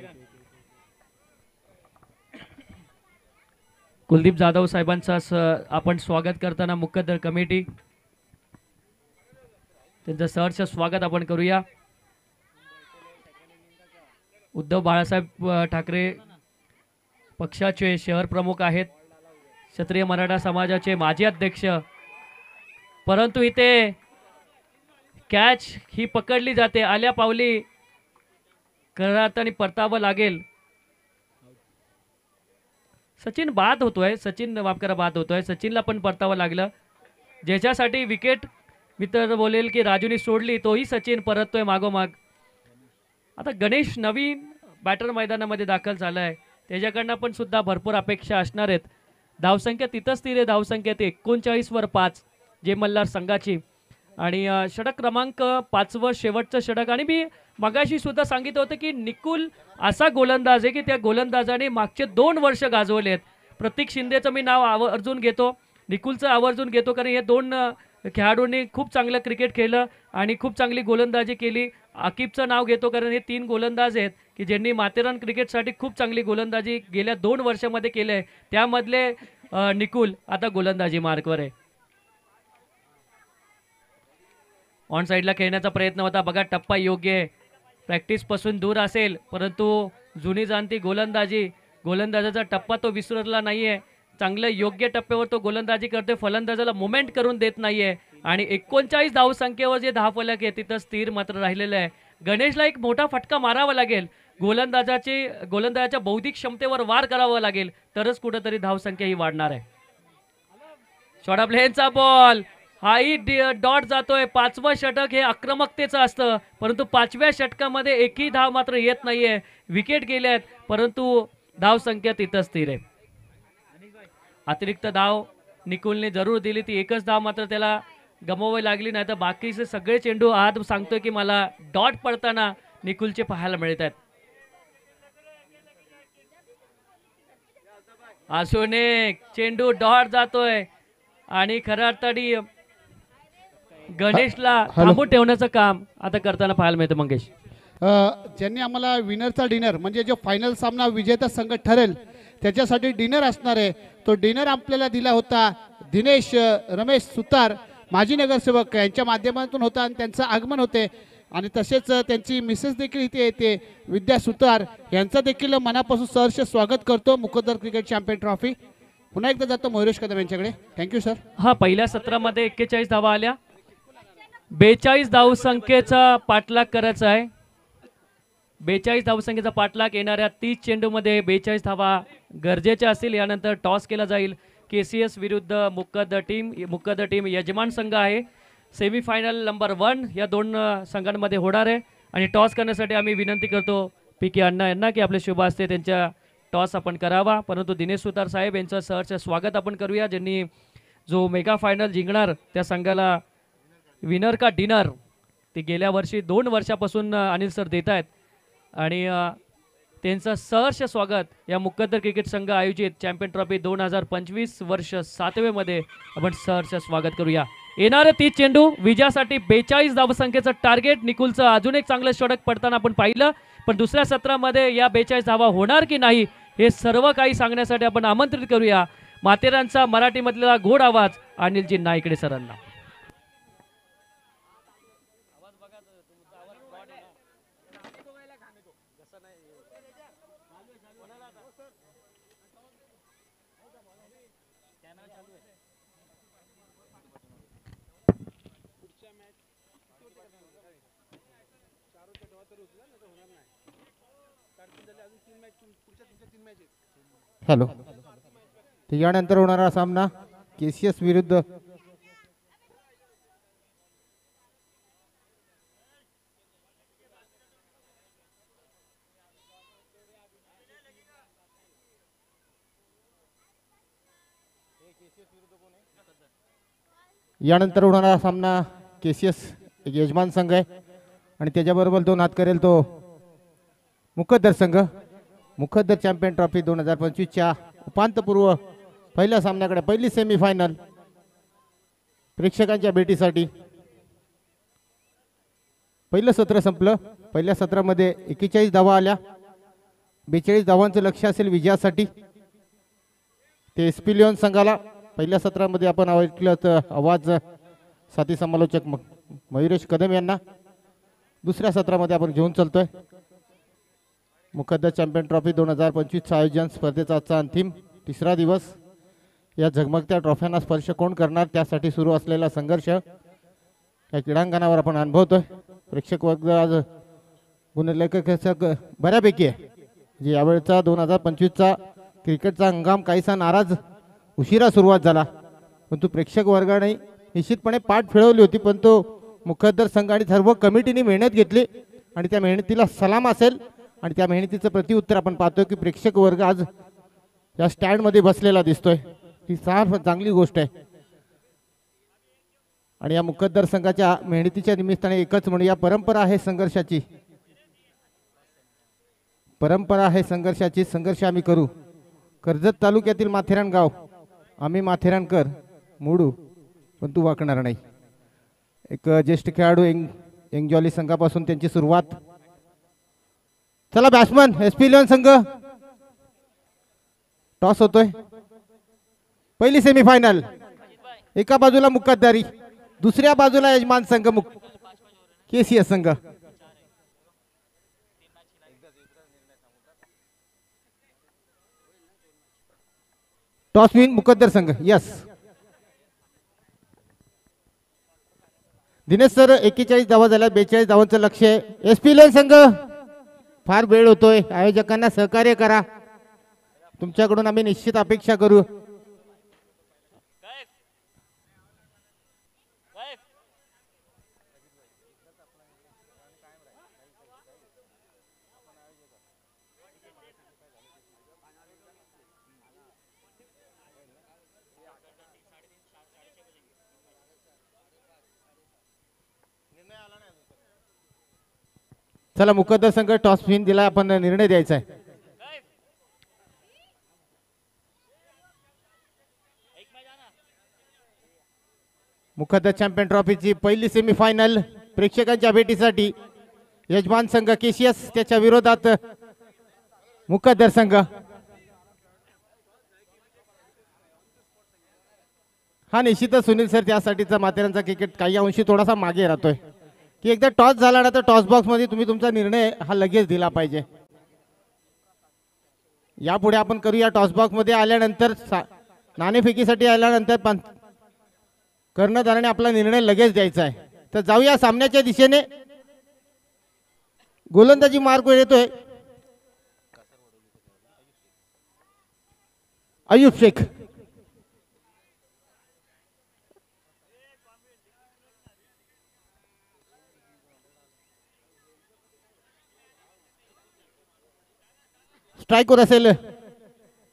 Kuldeep Jadhav साहेबांचं आपण स्वागत करताना मुक्कादर कमिटी त्यांचं सहर्ष स्वागत आपण करूया. उद्धव बाळासाहेब ठाकरे पक्षाचे शहर प्रमुख आहेत, क्षत्रिय मराठा समाजाचे माजी अध्यक्ष. परंतु इथे कॅच ही पकडली जाते. आल्या पावली करत आणि परतावं लागेल. सचिन बाद होतोय, सचिन वापकरा बाद होतोय. सचिनला पण परतावं लागलं. ज्याच्यासाठी विकेट मित्र बोलेल की राजूनी सोडली, तोही सचिन परततोय मागोमाग. आता गणेश नवीन बॅटर मैदानामध्ये दाखल झालाय, त्याच्याकडनं पण सुद्धा भरपूर अपेक्षा असणार आहेत. धावसंख्या तिथंच स्थिर आहे. धावसंख्या ते 39 वर 5 जे मल्हार संघाची. आणि षटक क्रमांक 5वं शेवटचं षटक. आणि मी मगाशी सुद्धा सांगितलं होतं की निकुल असा गोलंदाज आहे की त्या गोलंदाजाने मागचे 2 वर्ष गाजवलेत. प्रतीक शिंदेचं मी नाव आवर्जून घेतो, निकुलचं आवर्जून घेतो, कारण हे 2 खेळाडूंनी खूप चांगलं क्रिकेट खेळलं आणि खूप चांगली गोलंदाजी केली. आकिबचं नाव घेतो कारण हे 3 गोलंदाज आहेत की ज्यांनी माथेरान क्रिकेटसाठी खूप चांगली गोलंदाजी गेल्या 2 वर्षामध्ये केली आहे. त्यामधले निकुल आता गोलंदाजी मार्कवर आहे. ऑन साईडला खेळण्याचा प्रयत्न होता. बघा टप्पा योग्य आहे. प्रॅक्टिसपासून दूर असेल परंतु जुनी जाणती गोलंदाजाचा टप्पा तो विसरला नाही आहे. चांगलं योग्य टप्प्यावर तो गोलंदाजी करतोय. फलंदाजाला मुवमेंट करून देत नाही आहे. आणि 39 धावसंख्येवर जे धावफलक आहे तिथं स्थिर मात्र राहिलेलं आहे. गणेशला एक मोठा फटका मारावा लागेल. गोलंदाजाच्या बौद्धिक क्षमतेवर वार करावा लागेल, तरच कुठेतरी धावसंख्या ही वाढणार आहे. शॉर्ट प्लेनचा बॉल हाही डॉट जातोय. 5वं षटक हे आक्रमकतेचं असतं, परंतु 5व्या षटकामध्ये एकही धाव मात्र येत नाहीये. विकेट गेल्यात, परंतु धाव संख्या तिथं स्थिर आहे. अतिरिक्त धाव निकुलने जरूर दिली, ती एकच धाव मात्र त्याला गमवावी लागली. नाही तर बाकीचे सगळे चेंडू आज सांगतोय की मला डॉट पडताना निकुलचे पाहायला मिळत आहेत. अजून एक चेंडू डॉट जातोय आणि खऱ्या अर्थाने गणेशला थांबून ठेवण्याचं काम आता करताना पाहायला मिळतं. मंगेश, ज्यांनी आम्हाला विनरचा डिनर म्हणजे जो फायनल सामना विजेता संघ ठरेल त्याच्यासाठी डिनर असणार आहे, तो डिनर आपल्याला दिला होता दिनेश रमेश सुतार माजी नगरसेवक यांच्या माध्यमातून होता आणि त्यांचं आगमन होते. आणि तसेच त्यांची मिसेस देखील इथे येते विद्या सुतार, यांचं देखील मनापासून सहर्ष स्वागत करतो. मुकद्दर क्रिकेट चॅम्पियन ट्रॉफी पुन्हा एकदा जातो मयुरेश कदम यांच्याकडे. Thank you sir. हा पहिल्या सत्रामध्ये 41 धावा आल्या. 42 धावसंख्येचा पाठलाग करायचा आहे. 42 धावसंख्येचा पाठलाग येणाऱ्या 30 चेंडूमध्ये 42 धावा गरजेच्या असतील. यानंतर टॉस केला जाईल. KCS विरुद्ध मुक्कद टीम यजमान संघ आहे. सेमीफायनल नंबर 1 या दोन संघांमध्ये होणार आहे. आणि टॉस करण्यासाठी आम्ही विनंती करतो PK अण्णा यांना की आपले शुभ असते त्यांच्या टॉस आपण करावा. परंतु दिनेश सुतार साहेब यांचं सहर्ष स्वागत आपण करूया, ज्यांनी जो मेगा फायनल जिंकणार त्या संघाला विनर का डिनर ते गेल्या वर्षी 2 वर्षापासून अनिल सर देत आहेत. आणि त्यांचं सहर्ष स्वागत या मुक्कद्दर क्रिकेट संघ आयोजित चॅम्पियन ट्रॉफी 2025 वर्ष 7वे मध्ये आपण सहर्ष स्वागत करूया. येणारे 30 चेंडू विजयासाठी 42 धावसंख्येचं टार्गेट. निकुलचं अजून एक चांगलं षटक पडताना आपण पाहिलं, पण दुसऱ्या सत्रामध्ये या 42 धावा होणार की नाही हे सर्व काही सांगण्यासाठी आपण आमंत्रित करूया माथेरानचा मराठीमधला गोड आवाज अनिलजी नाईकडे सरांना. हॅलो. तर यानंतर होणारा सामना KCS विरुद्ध KCS एक यजमान संघ आहे आणि त्याच्याबरोबर दोन हात करेल तो मुकद्दर संघ. मुकद्दर चॅम्पियन ट्रॉफी 2025च्या उपांत्यपूर्व पहिल्या सामन्याकडे पहिली सेमीफायनल प्रेक्षकांच्या भेटीसाठी. पहिलं सत्र संपलं. पहिल्या सत्रामध्ये 41 धावा आल्या. 42 धावांचं लक्ष असेल विजयासाठी. ते SP लिओन संघाला पहिल्या सत्रामध्ये आपण ऐकलं तर आवाज साथी समालोचक मयुरेश कदम यांना. दुसऱ्या सत्रामध्ये आपण घेऊन चालतोय मुकद्दर चॅम्पियन ट्रॉफी 2025चं आयोजन स्पर्धेचा आजचा अंतिम तिसरा दिवस. या झगमगत्या ट्रॉफ्यांना स्पर्श कोण करणार त्यासाठी सुरू असलेला संघर्ष या क्रीडांगणावर आपण अनुभवतोय. प्रेक्षक वर्ग आज गुणलेखक बऱ्यापैकी आहे. जे यावेळचा 2025चा क्रिकेटचा हंगाम काहीसा नाराज उशिरा सुरुवात झाला, परंतु प्रेक्षक वर्गाने निश्चितपणे पाठ फिरवली होती. पण तो मुकद्दर संघ आणि सर्व कमिटीने मेहनत घेतली आणि त्या मेहनतीला सलाम असेल. आणि त्या मेहनतीचं प्रत्युत्तर आपण पाहतोय की प्रेक्षक वर्ग आज या स्टँडमध्ये बसलेला दिसतोय. ही फार चांगली गोष्ट आहे. आणि या मुकद्दर संघाच्या मेहनतीच्या निमित्ताने एकच म्हणूया परंपरा आहे संघर्षाची. परंपरा आहे संघर्षाची. संघर्ष आम्ही करू. कर्जत तालुक्यातील माथेरान गाव आम्ही माथेरानकर मोडू पण तू वाकणार नाही. एक ज्येष्ठ खेळाडू एंगजॉली संघापासून त्यांची सुरुवात. चला बॅट्समन SP लिओन संघ. टॉस होतोय. पहिली सेमीफायनल. एका बाजूला मुक्कादारी, दुसऱ्या बाजूला यजमान संघ KCS संघ. टॉस विन मुकद्दर संघ. Yes Dinesh sir. 41 धावा झाल्या. 42 धावांचं लक्ष आहे. SP लिओन संघ फार वेळ होतोय. आयोजकांना सहकार्य करा. तुमच्याकडून आम्ही निश्चित अपेक्षा करू. चला मुकद्दर संघ टॉस फिन दिला, आपण निर्णय द्यायचा आहे. मुकद्दर चॅम्पियन ट्रॉफीची पहिली सेमीफायनल प्रेक्षकांच्या भेटीसाठी यजमान संघ केसीएस, त्याच्या विरोधात मुकद्दर संघ. हा निश्चितच सुनील सर, त्यासाठीचा माथेरानचा क्रिकेट काही अंशी थोडासा मागे राहतोय की एकदा टॉस झाला ना तर टॉस बॉक्स मध्ये तुम्ही तुमचा निर्णय हा लगेच दिला पाहिजे. यापुढे आपण करूया टॉस बॉक्स मध्ये आल्यानंतर नाणेफेकीसाठी आल्यानंतर कर्णधाराने आपला निर्णय लगेच द्यायचा आहे. तर जाऊया सामन्याच्या दिशेने. गोलंदाजी मार्ग येतोय अय्यूब शेख. स्ट्राईकवर असेल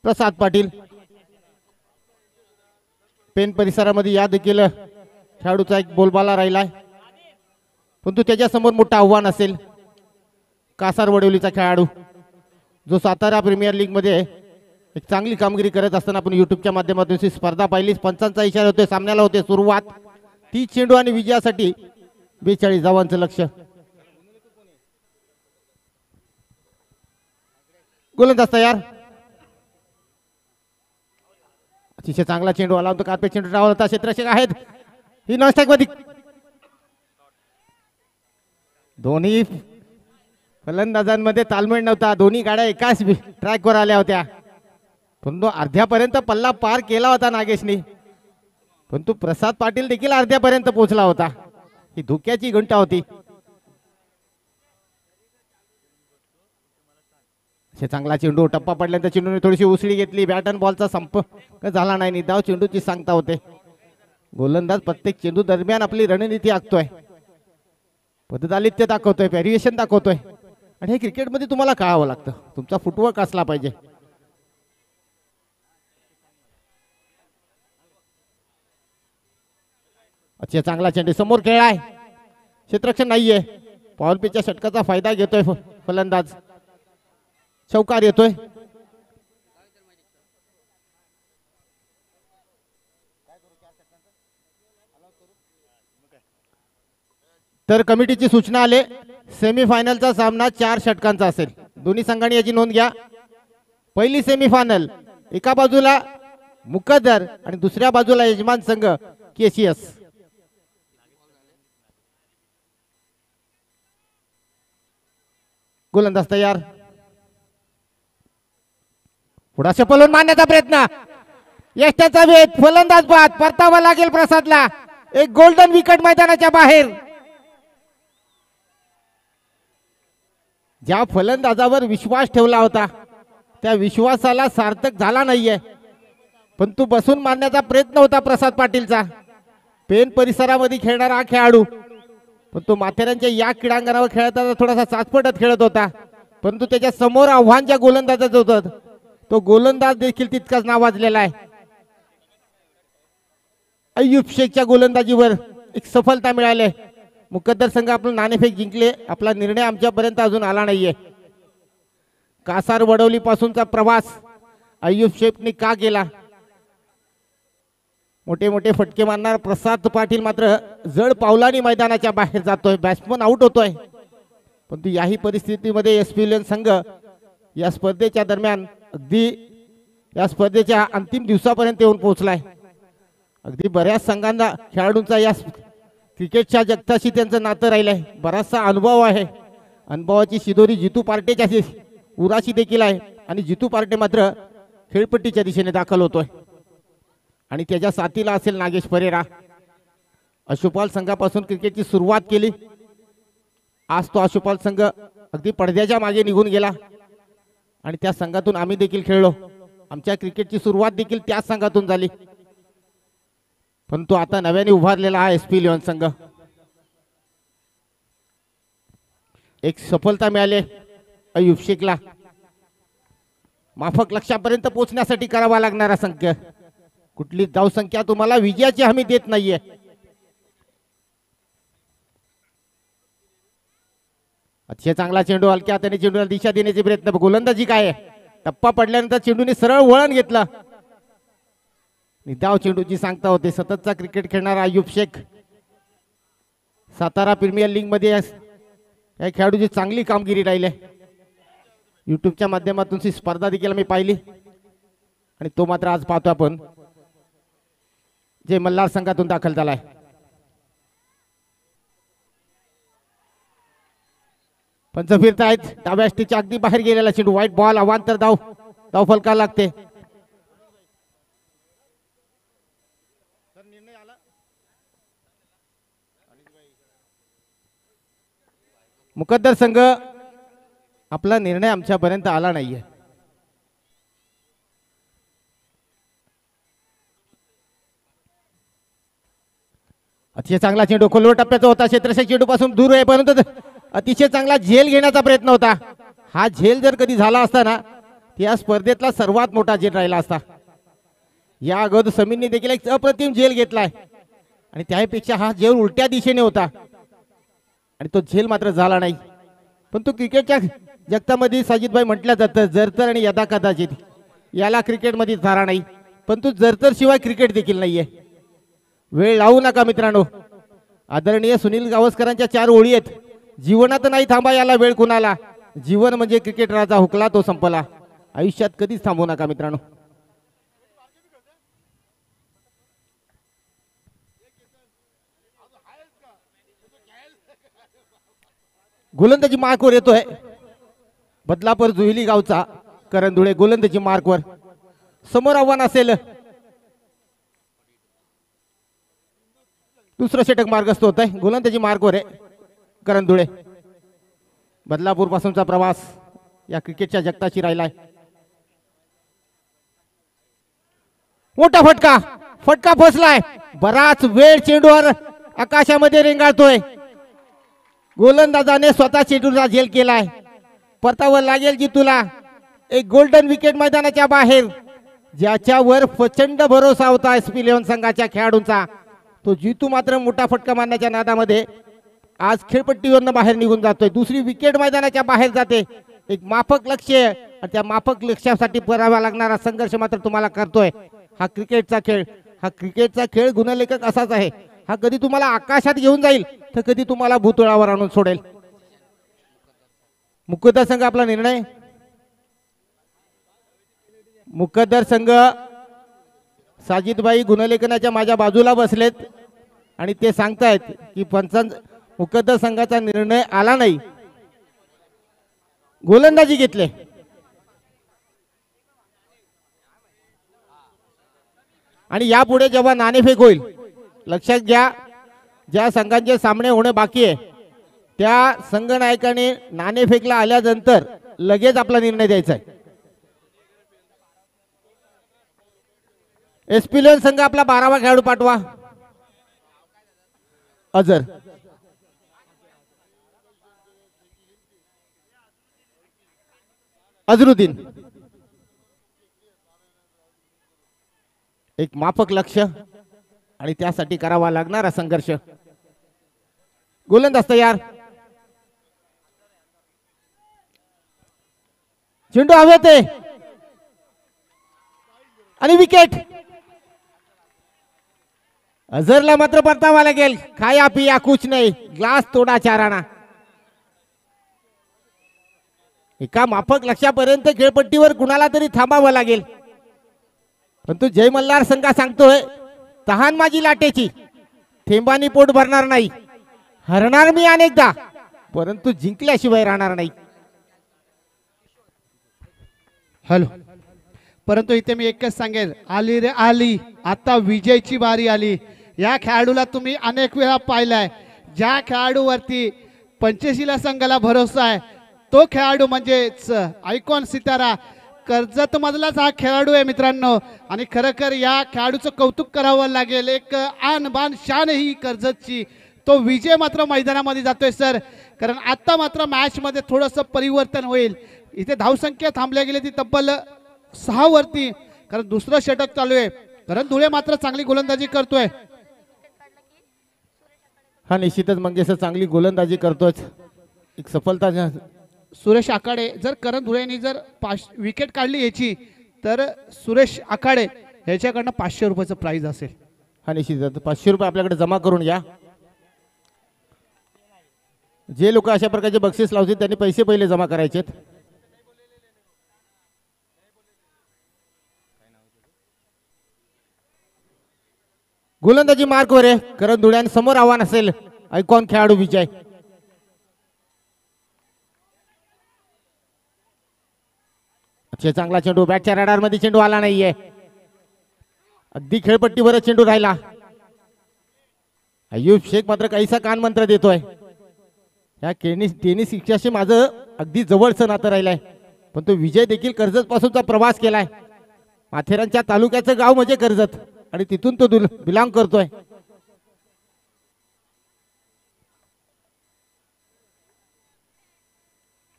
प्रसाद पाटील. पेन परिसरामध्ये या देखील खेळाडूचा एक बोलबाला राहिलाय, परंतु त्याच्यासमोर मोठं आव्हान असेल कासार वडवलीचा खेळाडू, जो सातारा प्रीमियर लीग मध्ये एक चांगली कामगिरी करत असताना आपण युट्यूबच्या माध्यमातून ही स्पर्धा पाहिली. पंचांचा इशारा होतोय, सामन्याला होते सुरुवात. 30 चेंडू आणि विजयासाठी 42 धावांचं लक्ष. गोलंदाज तयार. अतिशय चांगला चेंडू आला होता, कार्पेट चेंडू रावला होता. क्षेत्ररक्षक आहेत, ही नॉन स्ट्राईक मध्ये. दोन्ही फलंदाजांमध्ये तालमेळ नव्हता, दोन्ही गाड्या एकाच ट्रॅकवर आल्या होत्या, परंतु अर्ध्यापर्यंत पल्ला पार केला होता नागेशनी, परंतु प्रसाद पाटील देखील अर्ध्यापर्यंत पोहोचला होता. ही धोक्याची घंटा होती. चांगला चेंडू, टप्पा पडल्यानंतर चेंडूने थोडीशी उसळी घेतली. बॅट अँड बॉलचा संपर्क झाला नाही, निदाव चेंडूची सांगता होते. गोलंदाज प्रत्येक चेंडू दरम्यान आपली रणनीती आखतोय, पद्धतालित्य दाखवतोय, व्हेरिएशन दाखवतोय. आणि हे क्रिकेटमध्ये तुम्हाला कळावं लागतं, तुमचा फुटवर्क असला पाहिजे. अच्छा, चांगला चेंडू समोर खेळाय, क्षेत्ररक्षण नाहीये. पॉवर पिचच्या षटकाचा फायदा घेतोय फलंदाज. चौकार येतोय. तर कमिटीची सूचना आले, सेमीफायनलचा सामना 4 षटकांचा असेल. दोन्ही संघांनी याची नोंद घ्या. पहिली सेमीफायनल, एका बाजूला मुकद्दर आणि दुसऱ्या बाजूला यजमान संघ केसीएस. गोलंदाज तयार. पुढा सफल मारण्याचा प्रयत्न, यष्टाचा वेध, फलंदाज बाद. परतावा लागेल प्रसादला. एक गोल्डन विकेट मैदानाच्या बाहेर. ज्या फलंदाजावर विश्वास ठेवला होता त्या विश्वासाला सार्थक झाला नाहीये, पण तू बसून मारण्याचा प्रयत्न होता प्रसाद पाटीलचा. पेन परिसरामध्ये खेळणारा हा खेळाडू, पण तो माथेरानच्या या क्रीडांगणावर खेळताना थोडासा चाचपटत खेळत होता, परंतु त्याच्या समोर आव्हान ज्या गोलंदाजाचं होतं तो गोलंदाज देखील तितकाच नावाजलेला आहे. अय्यूब शेखच्या गोलंदाजीवर एक सफलता मिळाली. मुकद्दर संघ आपलं नाणेफेक जिंकले, आपला निर्णय आमच्यापर्यंत अजून आला नाहीये. कासार वडवली पासूनचा प्रवास अय्यूब शेखने का केला? मोठे मोठे फटके मारणार प्रसाद पाटील मात्र जड पावलांनी मैदानाच्या बाहेर जातोय. बॅट्समन आउट होतोय, परंतु याही परिस्थितीमध्ये एसपी संघ या स्पर्धेच्या दरम्यान अगदी या स्पर्धेच्या अंतिम दिवसापर्यंत येऊन पोहोचलाय. अगदी बऱ्याच संघांना खेळाडूंचा या क्रिकेटच्या जगताशी त्यांचं नातं राहिलंय. बराचसा अनुभव आहे. अनुभवाची शिदोरी जितू पार्टेच्या उराशी देखील आहे आणि जितू पार्टे मात्र खेळपट्टीच्या दिशेने दाखल होतोय आणि त्याच्या साथीला असेल नागेश परेरा. अशुपाल संघापासून क्रिकेटची सुरुवात केली. आज तो अशुपाल संघ अगदी पडद्याच्या मागे निघून गेला आणि त्या संघातून आम्ही देखील खेळलो. आमच्या क्रिकेटची सुरुवात देखील त्याच संघातून झाली, परंतु आता नव्याने उभारलेला हा एसपी लिओन संघ. एक सफलता मिळाली अय्यूब शेखला. माफक लक्ष्यापर्यंत पोहोचण्यासाठी करावा लागणारा संख्या, कुठली धाव संख्या तुम्हाला विजयाची हमी देत नाहीये. अतिशय चांगला चेंडू हलक्या हाताने चेंडूला दिशा देण्याचे प्रयत्न. गोलंदाजी काय आहे, टप्पा पडल्यानंतर चेंडूने सरळ वळण घेतलं. निदाव चेंडूची सांगता होते. सततचा क्रिकेट खेळणारा अय्यूब शेख, सातारा प्रीमियर लीग मध्ये या खेळाडूची चांगली कामगिरी राहिली. युट्यूबच्या माध्यमातून ही स्पर्धा देखील मी पाहिली आणि तो मात्र आज पाहतो आपण जे मल्हार संघातून दाखल झालाय. पंच फिरतायत. डाव्या स्टिकच्या अगदी बाहेर गेलेला चेंडू, व्हाईट बॉल, अवांतर धाव, धाव फलका लागते. मुकद्दर संघ आपला निर्णय आमच्यापर्यंत आला नाहीये. अतिशय चांगला चेंडू खोलवर टप्प्याचा होता, क्षेत्रशः चेंडू पासून दूर आहे, परंतु अतिशय चांगला झेल घेण्याचा प्रयत्न होता. हा झेल जर कधी झाला असता ना, या स्पर्धेतला सर्वात मोठा झेल राहिला असता. या अगोदर समीरने देखील एक अप्रतिम झेल घेतलाय आणि त्यापेक्षा हा झेल उलट्या दिशेने होता आणि तो झेल मात्र झाला नाही. पण तो क्रिकेटच्या जगतामध्ये साजिदभाई म्हटलं जातं जरतर आणि यदा कदाचित, याला क्रिकेटमध्ये धारा नाही, पण तो जरतर शिवाय क्रिकेट देखील नाहीये. वेळ लावू नका मित्रांनो. आदरणीय सुनील गावस्करांच्या 4 ओळी आहेत. जीवनात नाही थांबा याला वेळ कुणाला, जीवन म्हणजे क्रिकेट राजा, हुकला तो संपला. आयुष्यात कधीच थांबू नका मित्रांनो. गोलंदाजी मार्कवर येतोय बदलापूर जुहिली गावचा करण धुळे. गोलंदाजी मार्कवर, समोर आव्हान असेल. दुसरं षटक मार्गस्थ होत आहे. गोलंदाजी मार्कवर आहे करण धुळे. बदलापूर पासूनचा प्रवास या क्रिकेटच्या जगताची राहिलाय. मोठा फटका, फटका फसलाय. बराच वेळ चेंडूवर आकाशामध्ये रेंगाळतोय. गोलंदाजाने स्वतः चेंडूला झेल केलाय. परतावर लागेल की तुला एक गोल्डन विकेट मैदानाच्या बाहेर, ज्याच्यावर प्रचंड भरोसा होता SP11 संघाच्या खेळाडूंचा, तो जितू मात्र मोठा फटका मारण्याच्या नादामध्ये आज खेळपट्टीवरनं बाहेर निघून जातोय. दुसरी विकेट मैदानाच्या बाहेर जाते. एक माफक लक्ष आणि त्या माफक लक्ष्यासाठी करावा लागणारा संघर्ष मात्र तुम्हाला करतोय. हा क्रिकेटचा खेळ, हा क्रिकेटचा खेळ गुणलेखक असाच आहे. हा कधी तुम्हाला आकाशात घेऊन जाईल तर कधी तुम्हाला भूतळावर आणून सोडेल. मुकद्दर संघ आपला निर्णय. मुकद्दर संघ साजिदभाई गुणलेखनाच्या माझ्या बाजूला बसलेत आणि ते सांगतायत की मुकद्दर संघाचा निर्णय आला नाही. गोलंदाजी घेतले. आणि यापुढे जेव्हा नाणेफेक होईल, लक्षात घ्या, ज्या संघांचे सामने होणे बाकी आहे त्या संघनायकाने नाणेफेकला आल्यानंतर लगेच आपला निर्णय द्यायचा आहे. SP11 संघ आपला 12वा खेळाडू पाठवा. अजर, अजरुद्दीन. एक माफक लक्ष आणि त्यासाठी करावा लागणारा संघर्ष. गोलंदाज तयार. चेंडू हवेत आहे आणि विकेट. अझरला मात्र परतावा लागेल. खाया पिया कुछ नाही, ग्लास तोडा चाराना. एका माफक लक्षापर्यंत खेळपट्टीवर कुणाला तरी थांबावं लागेल. परंतु जय मल्हार संघ सांगतोय तहान माझी लाटेची, थेंबानी पोट भरणार नाही. हरणार मी अनेकदा परंतु जिंकल्याशिवाय राहणार नाही. हॅलो. परंतु इथे मी एकच सांगेल, आली रे आली, आता विजयची बारी आली. या खेळाडूला तुम्ही अनेक वेळा पाहिलाय. ज्या खेळाडूवरती पंचशीला संघाला भरोसा आहे तो खेळाडू म्हणजेच आयकॉन सितारा कर्जत मधलाच हा खेळाडू आहे मित्रांनो. आणि खरंखर या खेळाडूचं कौतुक करावं लागेल. एक आन बान शान ही कर्जतची. तो विजय मात्र मैदानामध्ये जातोय सर, कारण आता मात्र मॅच मध्ये थोडंसं परिवर्तन होईल. इथे धावसंख्या थांबल्या गेली ती तब्बल 6 वरती, कारण दुसरं षटक चालू आहे. करण धुळे मात्र चांगली गोलंदाजी करतोय. हा निश्चितच मंगेश चांगली गोलंदाजी करतोच. एक सफलता सुरेश आखाडे, जर करण धुळेंनी जर विकेट काढली याची तर सुरेश आखाडे ह्याच्याकडनं 500 रुपयाचं प्राइज असेल. हा निश्चित 500 रुपये आपल्याकडे जमा करून घ्या. जे लोक अशा प्रकारचे बक्षीस लावतील त्यांनी पैसे पहिले जमा करायचे. गोलंदाजी मार्कवर आहे. करण धुळ्यान समोर आव्हान असेल आयकॉन खेळाडू विजय. अतिशय चांगला चेंडू, बॅटच्या रडार मध्ये चेंडू आला नाहीये. अगदी खेळपट्टीवर चेंडू राहिला. अय्यूब शेख मात्र काहीसा कान मंत्र देतोय. या टेनिस शिक्षाशी माझं अगदी जवळचं नातं राहिलंय. पण तो विजय देखील कर्जत पासूनचा प्रवास केलाय. माथेरानच्या तालुक्याचं गाव म्हणजे कर्जत आणि तिथून तो बिलॉंग करतोय.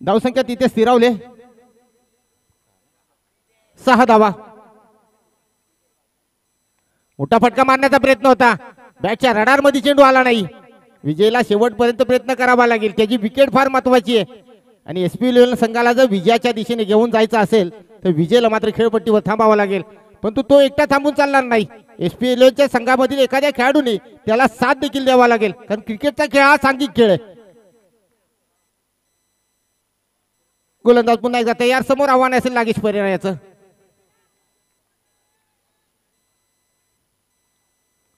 धावसंख्या तिथे स्थिरावले. 6 धावा. मोठा फटका मारण्याचा प्रयत्न होता. बॅटच्या रडार मध्ये चेंडू आला नाही. विजयला शेवटपर्यंत प्रयत्न करावा लागेल. त्याची विकेट फार महत्वाची आहे आणि SP11 संघाला जर विजयाच्या दिशेने घेऊन जायचं असेल तर विजयला मात्र खेळपट्टीवर थांबावा लागेल. परंतु तो एकटा थांबून चालणार नाही. SP11च्या संघामधील एखाद्या खेळाडूने त्याला साथ देखील द्यावा लागेल, कारण क्रिकेटचा खेळ हा सांघिक खेळ आहे. गोलंदाज पुन्हा एकदा तयार. समोर आव्हान असेल नागेश परिणायाचं.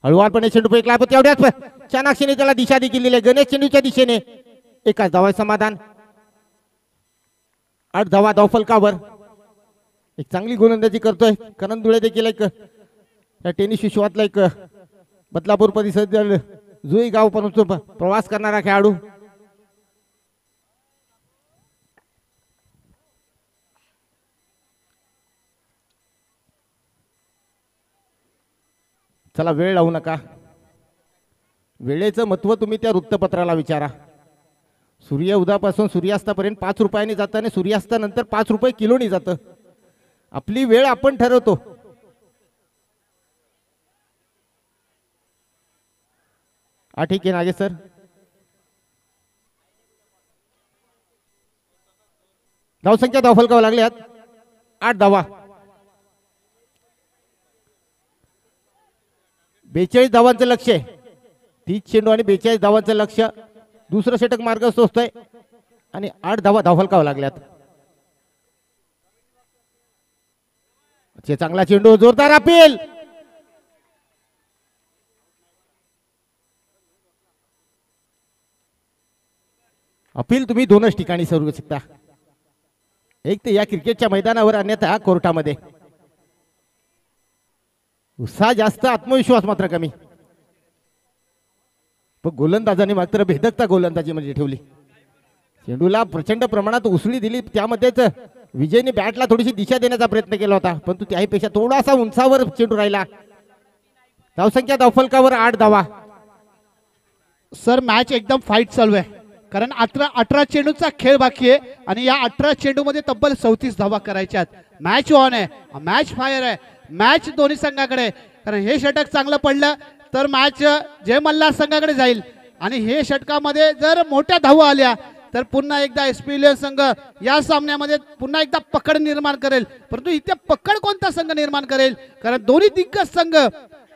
हळूवारपणे चेंडू फेकला, पण तेवढ्याच चाणाक्षीने त्याला दिशा देखील दिली. गणेश चेंडूच्या दिशेने. एकाच धावा समाधान. 8 धावा धावफलकावर. एक चांगली गोलंदाजी करतोय करण धुळे देखील. एक या टेनिस विश्वातला एक बदलापूर परिसर जुई गाव पण प्रवास करणारा खेळाडू. चला वेळ लावू नका. वेळेचं महत्व तुम्ही त्या वृत्तपत्राला विचारा. सूर्य उदयापासून सूर्यास्तापर्यंत 5 रुपयांनी जातं आणि सूर्यास्तानंतर 5 रुपये किलोनी जातं. आपली वेळ आपण ठरवतो. हा ठीक आहे नागेश सर. धावसंख्या धावफलकावर लागल्यात. 8 धावा. 42 धावांचं लक्ष आहे. 30 चेंडू आणि 42 धावांचं लक्ष. दुसरं षटक मार्गस्थ होतंय आणि 8 धावा धावफलकावर लागल्यात. चांगला चेंडू, जोरदार अपील. अपील तुम्ही दोनच ठिकाणी करू शकता. एक तर या क्रिकेटच्या मैदानावर, अन्यथा कोर्टामध्ये. उत्साह जास्त, आत्मविश्वास मात्र कमी. पण गोलंदाजाने मात्र भेदकता गोलंदाजी म्हणजे ठेवली. चेंडूला प्रचंड प्रमाणात उसळी दिली. त्यामध्येच विजयने बॅटला थोडीशी दिशा देण्याचा प्रयत्न केला होता, परंतु त्याहीपेक्षा थोडासा उंचावर चेंडू राहिला. धावसंख्या धावफलकावर 8 धावा. सर मॅच एकदम फाईट चालू आहे, कारण 18 चेंडूचा खेळ बाकी आहे आणि या 18 चेंडूमध्ये तब्बल 34 धावा करायच्या आहेत. मॅच ऑन आहे, मॅच फायर आहे, मॅच दोन्ही संघाकडे. कारण हे षटक चांगलं पडलं तर मॅच जय मल्हार संघाकडे जाईल आणि हे षटकामध्ये जर मोठ्या धावा आल्या तर पुन्हा एकदा SP11 संघ या सामन्यामध्ये पुन्हा एकदा पकड निर्माण करेल. परंतु इथे पकड कोणता संघ निर्माण करेल, कारण दोन्ही दिग्गज संघ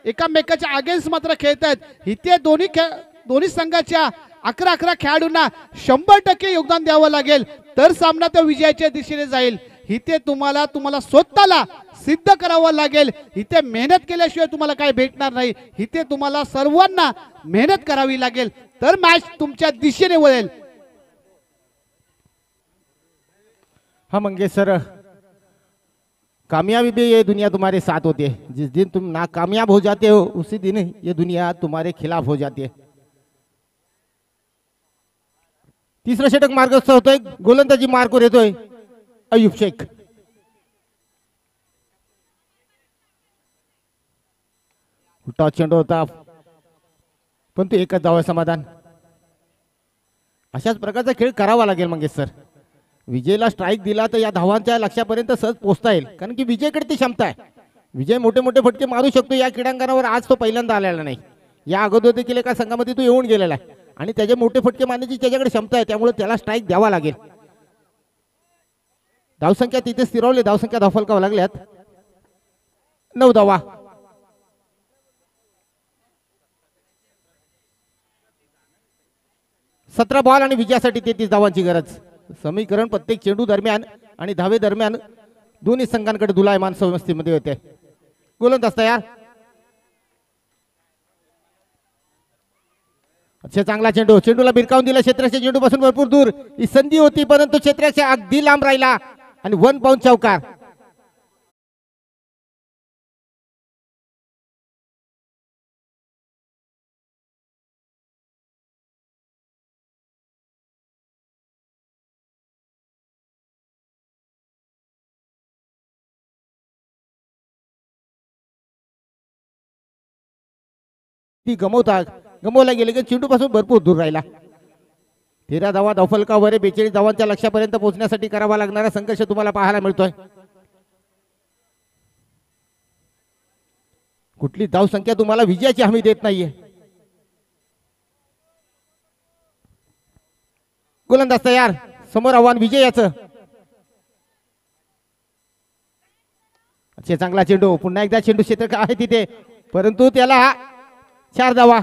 एकामेकाच्या अगेन्स्ट मात्र खेळत आहेत. इथे दोन्ही संघाच्या 11 खेळाडूंना 100% योगदान द्यावं लागेल तर सामना तो विजयाच्या दिशेने जाईल. इथे तुम्हाला स्वतःला सिद्ध करावं लागेल. इथे मेहनत केल्याशिवाय तुम्हाला काय भेटणार नाही. इथे तुम्हाला सर्वांना मेहनत करावी लागेल तर मॅच तुमच्या दिशेने वळेल. हाँ मंगेश सर, कामयाबी भी ये दुनिया तुम्हारे साथ होती है. जिस दिन तुम नाकामयाब हो जाते हो उसी दिन ये दुनिया तुम्हारे खिलाफ हो जाती है. तिसरं षटक मार्गस्थ होतोय. गोलंदाजी मार्कवर येतोय अय्यूब शेख. उलटा चेंडू होता पण तो एकच धावा समाधान. अशाच प्रकारचा खेळ करावा लागेल मंगेश सर. विजयला स्ट्राईक दिला तर या धावांच्या लक्ष्यापर्यंत सहज पोहोचता येईल, कारण की विजयकडे ती क्षमता आहे. विजय मोठे मोठे फटके मारू शकतो. या क्रीडांगणावर आज तो पहिल्यांदा आलेला नाही. या अगोदर देखील एका संघामध्ये तो येऊन गेलेला आहे. आणि त्याचे मोठे फटके मारण्याची त्याच्याकडे क्षमता आहे, त्यामुळे त्याला स्ट्राईक द्यावा लागेल. धावसंख्या तिथे स्थिरवली, धावसंख्या धावफलकावर लागल्यात 9 धावा. सतरा बॉल आणि विजयासाठी 33 धावांची गरज. समीकरण प्रत्येक चेंडू दरम्यान आणि धावे दरम्यान दोन्ही संघांकडे दुलायमान समस्तीमध्ये होते. गोलंदाज तयार. अच्छा चांगला चेंडू, चेंडूला भिरकावून दिला क्षेत्राच्या चेंडूपासून भरपूर दूर. ही संधी होती परंतु क्षेत्राच्या अगदी लांब राहिला आणि 1 बाउंड चौकार. ती गमवला गेले की चेंडू पासून भरपूर दूर राहिला. 13 धावा धावफलकावर 42 धावांच्या लक्ष्यापर्यंत पोहोचण्यासाठी करावा लागणारा संघर्ष तुम्हाला पाहायला मिळतोय. कुठली धाव संख्या तुम्हाला विजयाची हमी देत नाहीये. गोलंदाज तयार. समोर आव्हान विजयाचं. अच्छे चांगला चेंडू, पुन्हा एकदा चेंडू क्षेत्र आहे तिथे परंतु त्याला 4 धावा.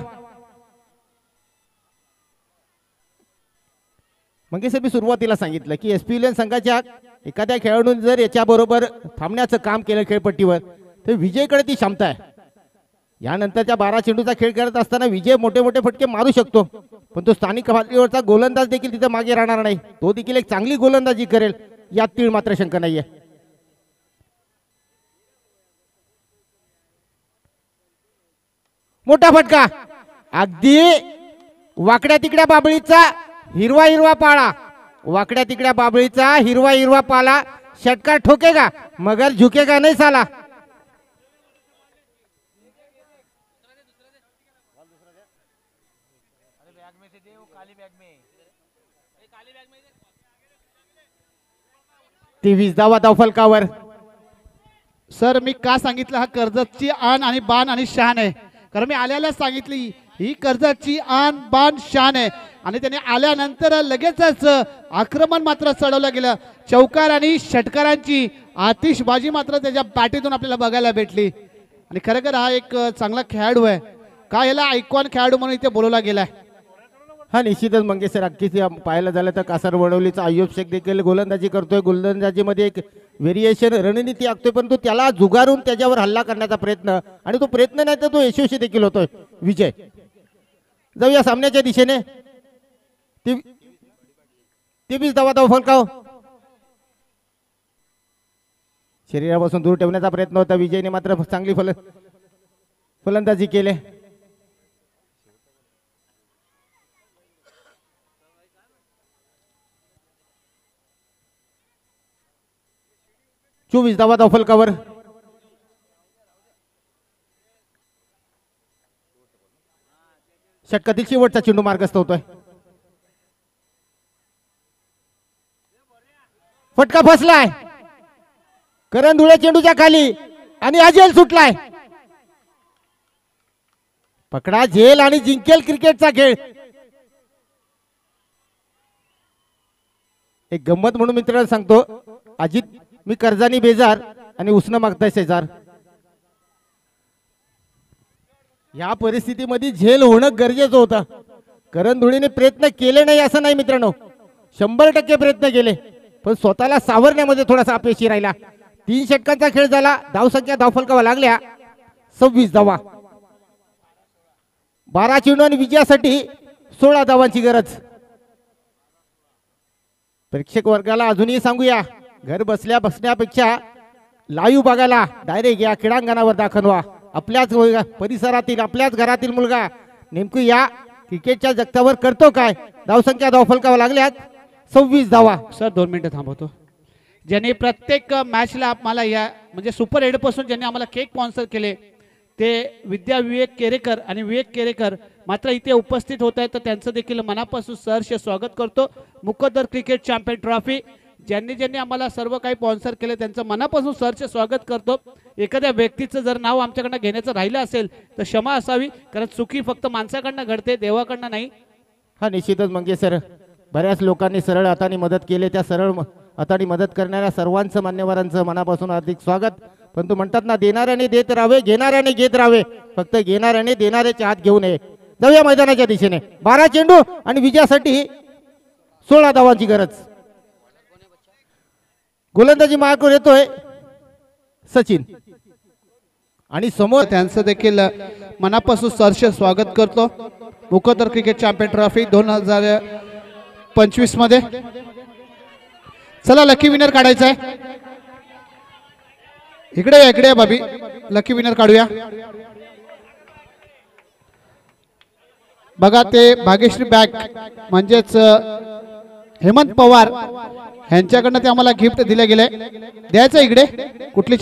मंगेश मी सुरुवातीला सांगितलं की एसपीएल संघाच्या एखाद्या खेळाडूने जर याच्याबरोबर थांबण्याचं काम केलं खेळपट्टीवर तर विजयकडे ती क्षमता आहे. यानंतरच्या 12 चेंडूचा खेळ करत असताना विजय मोठे मोठे फटके मारू शकतो पण तो स्थानिक पातळीवरचा गोलंदाज देखील तिथे मागे राहणार नाही. तो देखील एक चांगली गोलंदाजी करेल यात तीळ मात्र शंका नाहीये. मोठा फटका, अगदी वाकड्या तिकड्या बाबळीचा हिरवा हिरवा पाळा, वाकड्या तिकड्या बाबळीचा हिरवा हिरवा पाला. षटकार ठोकेगा मगर झुकेगा नहीं साला. ती 20 धावा धावफलकावर. सर मी का सांगितलं हा कर्जतची आन आणि बाण आणि शान आहे, कारण मी आल्याला सांगितली ही कर्जतची आन बाण शान आहे आणि त्याने आल्यानंतर लगेचच आक्रमण मात्र चढवलं गेलं. चौकार आणि षटकारांची आतिषबाजी मात्र त्याच्या बॅटीतून आपल्याला बघायला भेटली आणि खरोखर हा एक चांगला खेळाडू आहे. का याला आयकॉन खेळाडू म्हणून इथे बोलवला गेलाय. हा निश्चितच मंगेश सर, अगदीच पाहायला झालं तर कासार वडवलीचा अय्यूब शेख देखील गोलंदाजी करतोय. गोलंदाजीमध्ये एक व्हेरिएशन रणनीती आखतोय परंतु त्याला जुगारून त्याच्यावर हल्ला करण्याचा प्रयत्न आणि तो प्रयत्न नाही तर तो यशस्वी देखील होतोय. विजय जाऊया सामन्याच्या दिशेने. 23 धावा धावफलकाव. शरीरापासून दूर ठेवण्याचा प्रयत्न होता. विजयने मात्र चांगली फलंदाजी केली. 24 धावा धावफलकावर. षटकातील शेवटचा चेंडू मार्गस्थ होतोय. फटका फसलाय करण धुळे चेंडूच्या खाली आणि हा झेल सुटलाय. पकडा झेल आणि जिंकेल क्रिकेटचा खेळ. एक गंमत म्हणून मित्रांनो सांगतो, अजित मी कर्जानी बेजार आणि उसनं मागताय शेजार. या परिस्थितीमध्ये झेल होणं गरजेचं होतं. करण धुळेने प्रयत्न केले नाही असं नाही मित्रांनो, 100% प्रयत्न केले पण स्वतःला सावरण्यामध्ये थोडासा अपयशी राहिला. 3 षटकांचा खेळ झाला. धावसंख्या धावफलकावर लागल्या 26 धावा. 12 चेंडू आणि विजयासाठी 16 धावांची गरज. प्रेक्षक वर्गाला अजूनही सांगूया, घर बसल्या बसण्यापेक्षा लाईव्ह बघायला डायरेक्ट या क्रीडांगणावर दाखल व्हा. आपल्याच परिसरातील आपल्याच घरातील मुलगा नेमकं या क्रिकेटच्या जगतावर करतो काय. धावसंख्या धावफलकावर लागल्यात 26 धावा. सर 2 मिनिटं थांबवतो. ज्यांनी प्रत्येक मॅचला आम्हाला या म्हणजे सुपर 8 पासून ज्यांनी आम्हाला केक स्पॉन्सर केले ते विद्या विवेक केरेकर आणि विवेक केरेकर मात्र इथे उपस्थित होत आहेत तर त्यांचं देखील मनापासून सहर्ष स्वागत करतो. मुकद्दर क्रिकेट चॅम्पियन ट्रॉफी ज्यांनी ज्यांनी आम्हाला सर्व काही स्पॉन्सर केले त्यांचं मनापासून सहर्ष स्वागत करतो. एखाद्या व्यक्तीचं जर नाव आमच्याकडनं घेण्याचं राहिलं असेल तर क्षमा असावी, कारण चुकी फक्त माणसाकडनं घडते, देवाकडनं नाही. हा निश्चितच मंगे सर, बऱ्याच लोकांनी सरळ हाताने मदत केली, त्या सरळ हाताने मदत करणाऱ्या सर्वांचं मान्यवरांचं मनापासून हार्दिक स्वागत. परंतु म्हणतात ना, देणाऱ्याने देत राहावे, घेणाऱ्याने घेत राहावे, फक्त घेणाऱ्याने देणाऱ्याचे हात घेऊ नये. जाऊया मैदानाच्या दिशेने. 12 चेंडू आणि विजयासाठी 16 धावांची गरज. गोलंदाजी मार्कवर येतोय सचिन आणि समोर त्यांचं देखील मनापासून सहर्ष स्वागत करतो मुकद्दर क्रिकेट चॅम्पियन ट्रॉफी 2025 मध्ये. चला लकी विनर काढायचा आहे. इकडे बाबी, लकी विनर काढूया. बघा ते भाग्यश्री बॅग म्हणजेच हेमंत पवार यांच्याकडनं ते आम्हाला गिफ्ट दिले गेले. द्यायचं इकडे कुठली